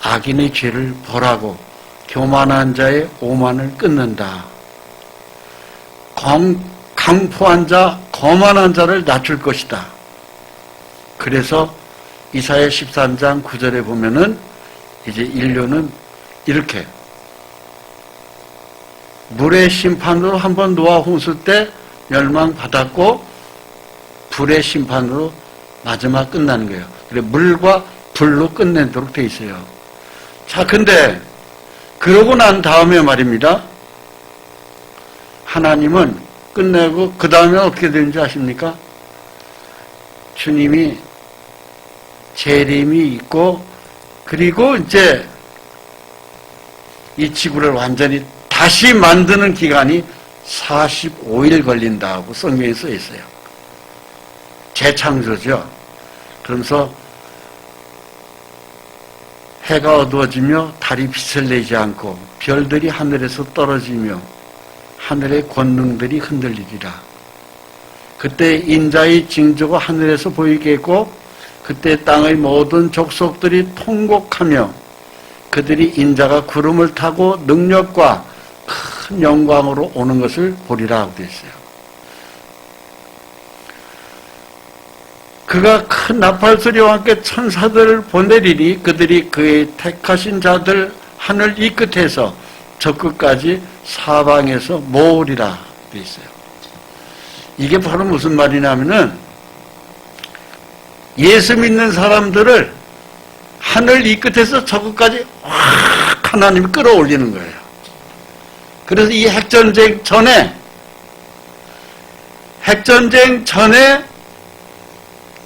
악인의 죄를 벌하고 교만한 자의 오만을 끊는다. 강포한 자, 거만한 자를 낮출 것이다. 그래서 이사야 13장 9절에 보면은 이제 인류는 이렇게 물의 심판으로 한번 노아 홍수 때 멸망받았고, 불의 심판으로 마지막 끝나는 거예요. 그래, 물과 불로 끝내도록 돼 있어요. 자, 근데 그러고 난 다음에 말입니다. 하나님은 끝내고 그 다음에 어떻게 되는지 아십니까? 주님이 재림이 있고, 그리고 이제 이 지구를 완전히 다시 만드는 기간이 45일 걸린다고 성경에 써 있어요. 재창조죠. 그러면서 해가 어두워지며 달이 빛을 내지 않고 별들이 하늘에서 떨어지며 하늘의 권능들이 흔들리리라. 그때 인자의 징조가 하늘에서 보이겠고, 그때 땅의 모든 족속들이 통곡하며 그들이 인자가 구름을 타고 능력과 큰 영광으로 오는 것을 보리라 하고 되어 있어요. 그가 큰 나팔소리와 함께 천사들을 보내리니 그들이 그의 택하신 자들 하늘 이 끝에서 저 끝까지 사방에서 모으리라 되어 있어요. 이게 바로 무슨 말이냐면은 예수 믿는 사람들을 하늘 이 끝에서 저 끝까지 확 하나님이 끌어올리는 거예요. 그래서 이 핵전쟁 전에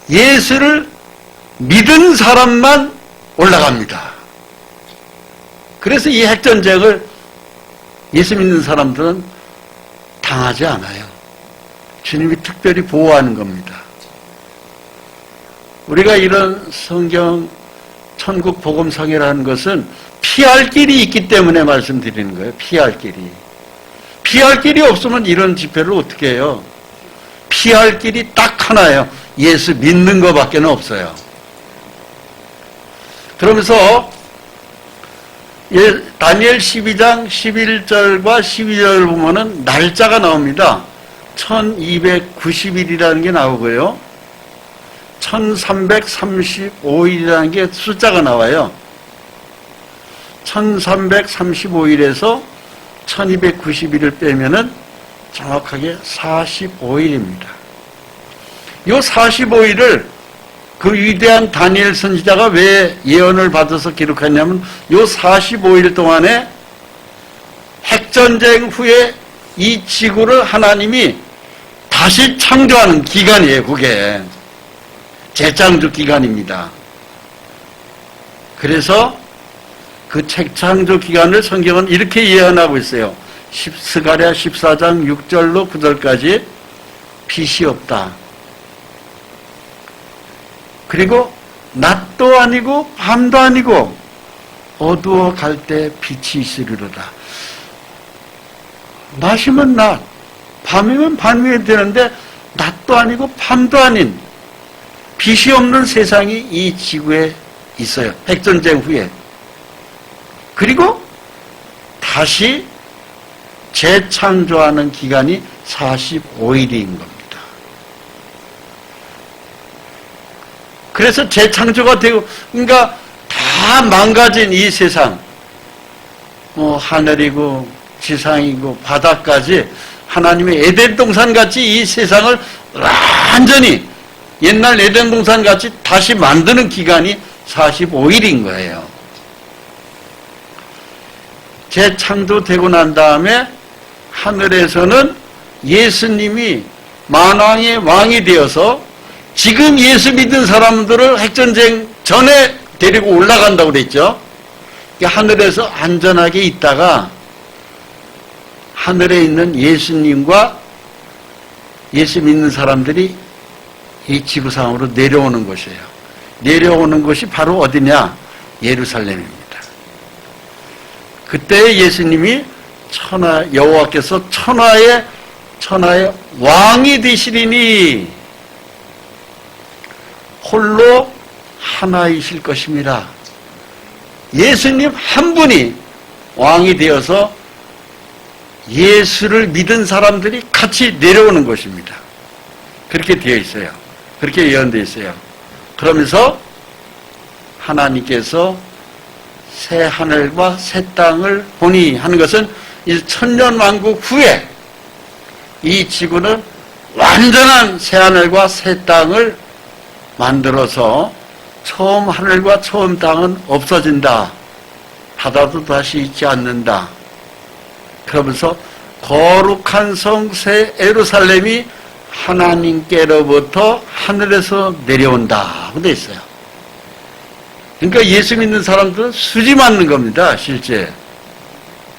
예수를 믿은 사람만 올라갑니다. 그래서 이 핵전쟁을 예수 믿는 사람들은 당하지 않아요. 주님이 특별히 보호하는 겁니다. 우리가 이런 성경 천국 복음성이라는 것은 피할 길이 있기 때문에 말씀드리는 거예요. 피할 길이. 피할 길이 없으면 이런 집회를 어떻게 해요? 피할 길이 딱 하나예요. 예수 믿는 것밖에 없어요. 그러면서 다니엘 12장 11절과 12절을 보면은 날짜가 나옵니다. 1290일이라는 게 나오고요. 1335일이라는 게 숫자가 나와요. 1335일에서 1290일을 빼면은 정확하게 45일입니다. 이 45일을 그 위대한 다니엘 선지자가 왜 예언을 받아서 기록했냐면 이 45일 동안에 핵전쟁 후에 이 지구를 하나님이 다시 창조하는 기간이에요. 그게 재창조 기간입니다. 그래서 그 재창조 기간을 성경은 이렇게 예언하고 있어요. 스가랴 14장 6절로 9절까지 빛이 없다. 그리고 낮도 아니고 밤도 아니고 어두워 갈 때 빛이 있으리로다. 낮이면 낮, 밤이면 밤이 되는데 낮도 아니고 밤도 아닌 빛이 없는 세상이 이 지구에 있어요. 핵전쟁 후에. 그리고 다시 재창조하는 기간이 45일인 겁니다. 그래서 재창조가 되고, 그러니까 다 망가진 이 세상, 뭐 하늘이고 지상이고 바다까지 하나님의 에덴 동산 같이 이 세상을 완전히 옛날 에덴 동산 같이 다시 만드는 기간이 45일인 거예요. 재창조되고 난 다음에 하늘에서는 예수님이 만왕의 왕이 되어서 지금 예수 믿은 사람들을 핵전쟁 전에 데리고 올라간다고 그랬죠. 하늘에서 안전하게 있다가 하늘에 있는 예수님과 예수 믿는 사람들이 이 지구상으로 내려오는 것이에요. 내려오는 것이 바로 어디냐? 예루살렘입니다. 그때 예수님이 여호와께서 천하의 왕이 되시리니 홀로 하나이실 것입니다. 예수님 한 분이 왕이 되어서 예수를 믿은 사람들이 같이 내려오는 것입니다. 그렇게 되어 있어요. 그렇게 예언되어 있어요. 그러면서 하나님께서 새 하늘과 새 땅을 보니 하는 것은 이 천년왕국 후에 이 지구는 완전한 새 하늘과 새 땅을 만들어서 처음 하늘과 처음 땅은 없어진다. 바다도 다시 있지 않는다. 그러면서 거룩한 성 새 예루살렘이 하나님께로부터 하늘에서 내려온다. 그렇게 있어요. 그러니까 예수 믿는 사람들은 수지 맞는 겁니다. 실제.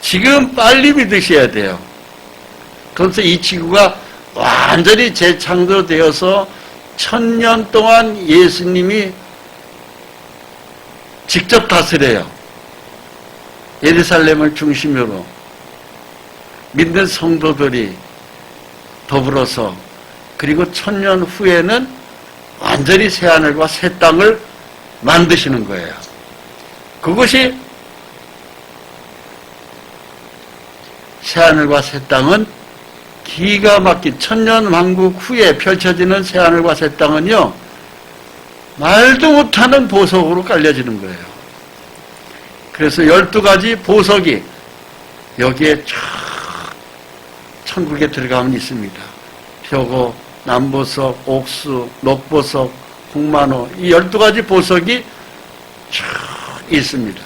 지금 빨리 믿으셔야 돼요. 그래서 이 지구가 완전히 재창조되어서 1000년 동안 예수님이 직접 다스려요. 예루살렘을 중심으로 믿는 성도들이 더불어서, 그리고 1000년 후에는 완전히 새 하늘과 새 땅을 만드시는 거예요. 그것이 새 하늘과 새 땅은 기가 막힌 천년왕국 후에 펼쳐지는 새 하늘과 새 땅은요, 말도 못하는 보석으로 깔려지는 거예요. 그래서 12가지 보석이 여기에 쫙 천국에 들어가면 있습니다. 표고, 남보석, 옥수, 녹보석, 홍만호, 이 12가지 보석이 쫙 있습니다.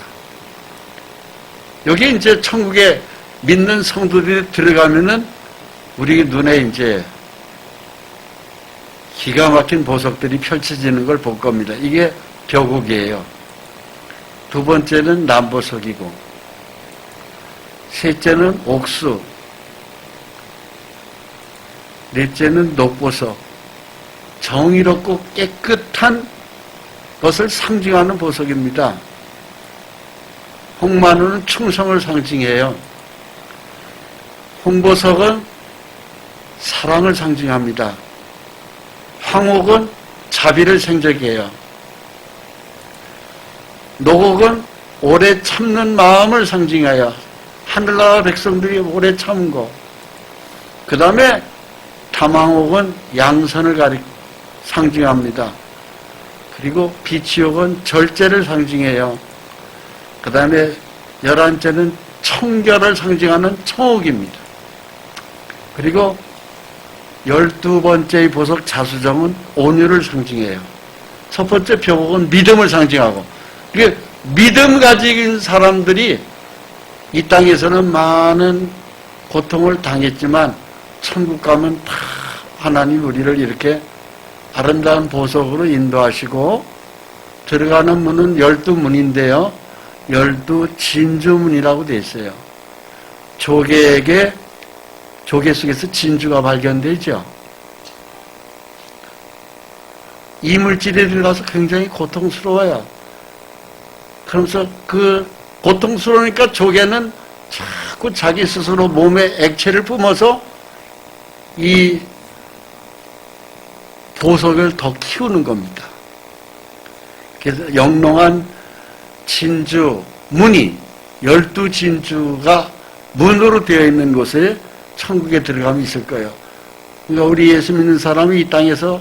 여기 이제 천국에 믿는 성도들이 들어가면은 우리 눈에 이제 기가 막힌 보석들이 펼쳐지는 걸 볼 겁니다. 이게 벼국이에요. 두 번째는 남보석이고, 셋째는 옥수, 넷째는 녹보석. 정의롭고 깨끗한 것을 상징하는 보석입니다. 홍마루는 충성을 상징해요. 홍보석은 사랑을 상징합니다. 황옥은 자비를 생적해요. 녹옥은 오래 참는 마음을 상징하여 하늘나라 백성들이 오래 참은 거. 그 다음에 탐황옥은 양선을 상징합니다. 그리고 비치옥은 절제를 상징해요. 그 다음에 11째는 청결을 상징하는 청옥입니다. 그리고 12번째의 보석 자수정은 온유를 상징해요. 첫 번째 벼곡은 믿음을 상징하고, 이게 믿음 가진 사람들이 이 땅에서는 많은 고통을 당했지만 천국 가면 다 하나님 우리를 이렇게 아름다운 보석으로 인도하시고, 들어가는 문은 12문인데요. 12진주문이라고 되어 있어요. 조개 속에서 진주가 발견되죠. 이물질에 들어가서 굉장히 고통스러워요. 그러면서 그 고통스러우니까 조개는 자꾸 자기 스스로 몸에 액체를 뿜어서 이 보석을 더 키우는 겁니다. 그래서 영롱한 진주, 문이 12진주가 문으로 되어 있는 곳에 천국에 들어가면 있을 거예요. 그러니까 우리 예수 믿는 사람이 이 땅에서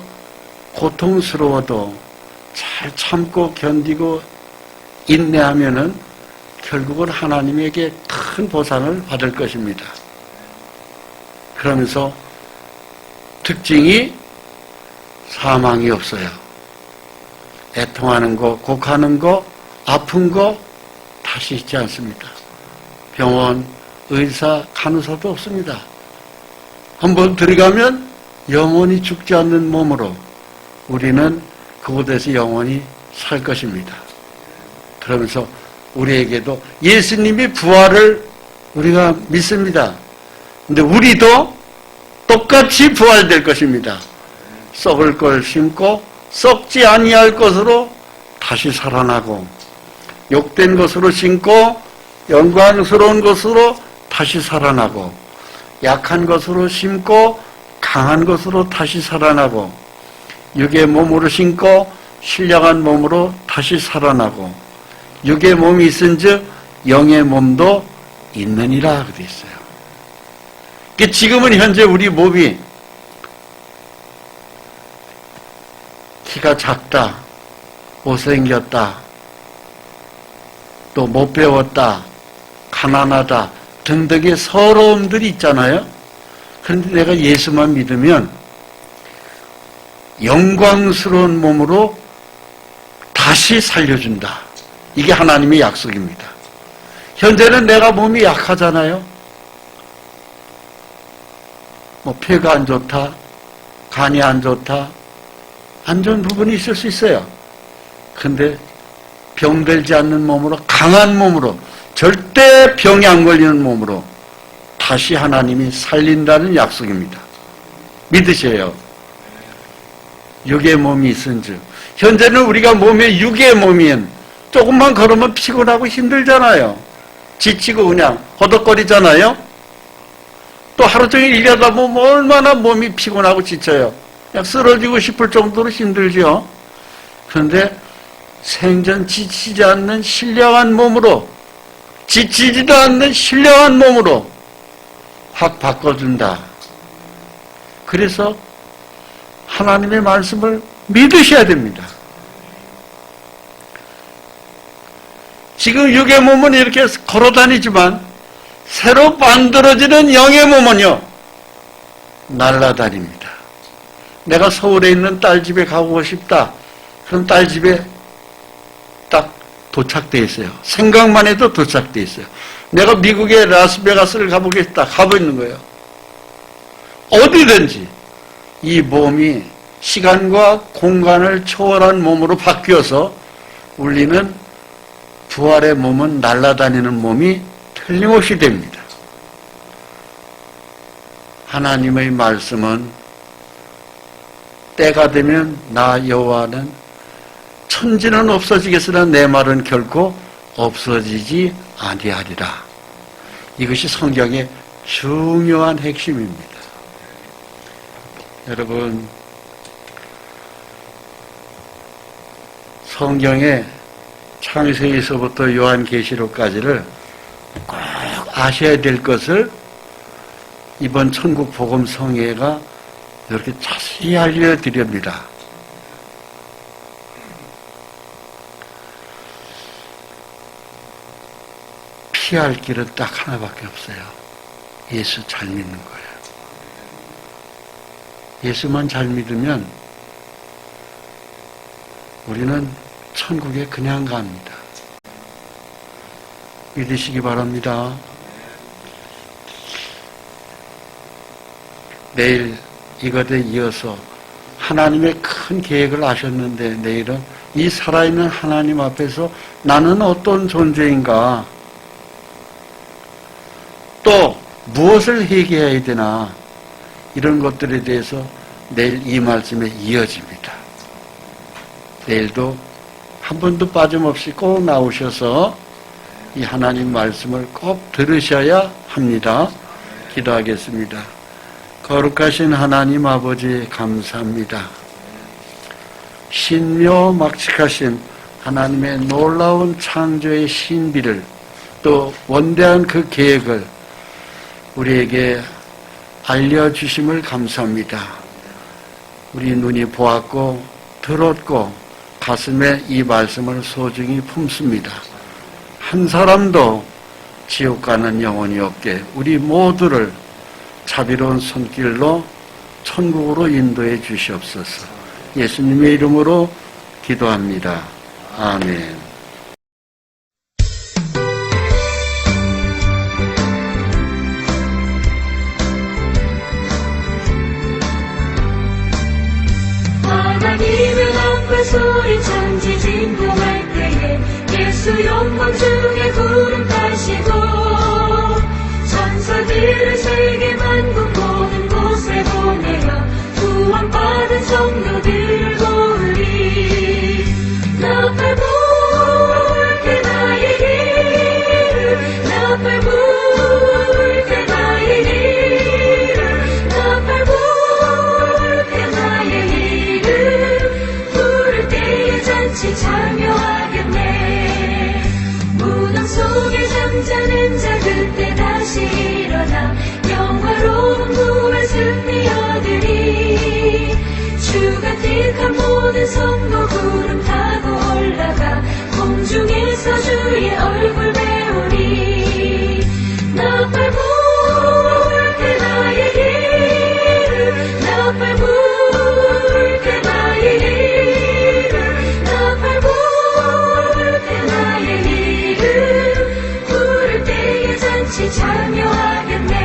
고통스러워도 잘 참고 견디고 인내하면은 결국은 하나님에게 큰 보상을 받을 것입니다. 그러면서 특징이 사망이 없어요. 애통하는 거, 곡하는 거, 아픈 거 다시 있지 않습니다. 병원, 의사, 간호사도 없습니다. 한번 들어가면 영원히 죽지 않는 몸으로 우리는 그곳에서 영원히 살 것입니다. 그러면서 우리에게도 예수님이 부활을 우리가 믿습니다. 근데 우리도 똑같이 부활될 것입니다. 썩을 걸 심고 썩지 아니할 것으로 다시 살아나고, 욕된 것으로 심고 영광스러운 것으로 다시 살아나고, 약한 것으로 심고 강한 것으로 다시 살아나고, 육의 몸으로 심고 신령한 몸으로 다시 살아나고, 육의 몸이 있은즉 영의 몸도 있느니라 그렇게 있어요. 지금은 현재 우리 몸이 키가 작다, 못생겼다, 또 못 배웠다, 가난하다 등등의 서러움들이 있잖아요. 그런데 내가 예수만 믿으면 영광스러운 몸으로 다시 살려준다. 이게 하나님의 약속입니다. 현재는 내가 몸이 약하잖아요. 폐가 안 좋다, 간이 안 좋다, 안 좋은 부분이 있을 수 있어요. 근데 병들지 않는 몸으로, 강한 몸으로, 절대 병이 안 걸리는 몸으로 다시 하나님이 살린다는 약속입니다. 믿으세요. 육의 몸이 있은즉, 현재는 우리가 몸에 육의 몸이면 조금만 걸으면 피곤하고 힘들잖아요. 지치고 그냥 허덕거리잖아요. 또 하루 종일 일하다 보면 얼마나 몸이 피곤하고 지쳐요. 그냥 쓰러지고 싶을 정도로 힘들죠. 그런데 생전 지치지 않는 신령한 몸으로, 지치지도 않는 신령한 몸으로 확 바꿔준다. 그래서 하나님의 말씀을 믿으셔야 됩니다. 지금 육의 몸은 이렇게 걸어다니지만 새로 만들어지는 영의 몸은요, 날아다닙니다. 내가 서울에 있는 딸 집에 가고 싶다. 그럼 딸 집에 딱 도착돼 있어요. 생각만 해도 도착돼 있어요. 내가 미국의 라스베가스를 가보겠다. 가고 있는 거예요. 어디든지 이 몸이 시간과 공간을 초월한 몸으로 바뀌어서 우리는 부활의 몸은 날아다니는 몸이 틀림없이 됩니다. 하나님의 말씀은 때가 되면 나 여호와는 천지는 없어지겠으나 내 말은 결코 없어지지 아니하리라. 이것이 성경의 중요한 핵심입니다. 여러분, 성경의 창세기서부터 요한계시록까지를 꼭 아셔야 될 것을 이번 천국 복음 성회가 이렇게 자세히 알려드립니다. 피할 길은 딱 하나밖에 없어요. 예수 잘 믿는 거예요. 예수만 잘 믿으면 우리는 천국에 그냥 갑니다. 믿으시기 바랍니다. 내일 이것에 이어서 하나님의 큰 계획을 아셨는데 내일은 이 살아있는 하나님 앞에서 나는 어떤 존재인가, 또 무엇을 회개해야 되나, 이런 것들에 대해서 내일 이 말씀에 이어집니다. 내일도 한 번도 빠짐없이 꼭 나오셔서 이 하나님 말씀을 꼭 들으셔야 합니다. 기도하겠습니다. 거룩하신 하나님 아버지 감사합니다. 신묘막측하신 하나님의 놀라운 창조의 신비를, 또 원대한 그 계획을 우리에게 알려주심을 감사합니다. 우리 눈이 보았고 들었고 가슴에 이 말씀을 소중히 품습니다. 한 사람도 지옥 가는 영혼이 없게 우리 모두를 자비로운 손길로 천국으로 인도해 주시옵소서. 예수님의 이름으로 기도합니다. 아멘. 하나님의 앞에 소리쳐 지진동할 때에 예수 영광 중에 구름 타시고 천사들을 세계 만국 모든 곳에 보내어 구원받은 성도들을 도우리. 나팔 불 때 나의 이름, 나팔 불 때 나의 이름, 나팔 불 때 나의 이름, 부를 때에 잔치 참여하겠네. 무덤 속에 잠자는 자 그때 다시 일어나 영화로운 부활 승리 얻으리. 주가 택한 모든 성도 구름 타고 올라가 공중에서 주의 얼굴 배우리. 나팔 불 때 나의 이름, 나팔 불 때 나의 이름, 나팔 불 때 나의 이름, 부를 때에 잔치 참여하겠네.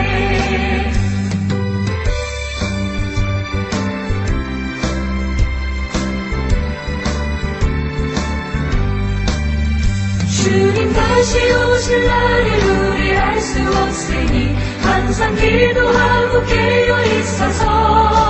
주님 다시 오실 날을 우리 알 수 없으니 항상 기도하고 깨어 있어서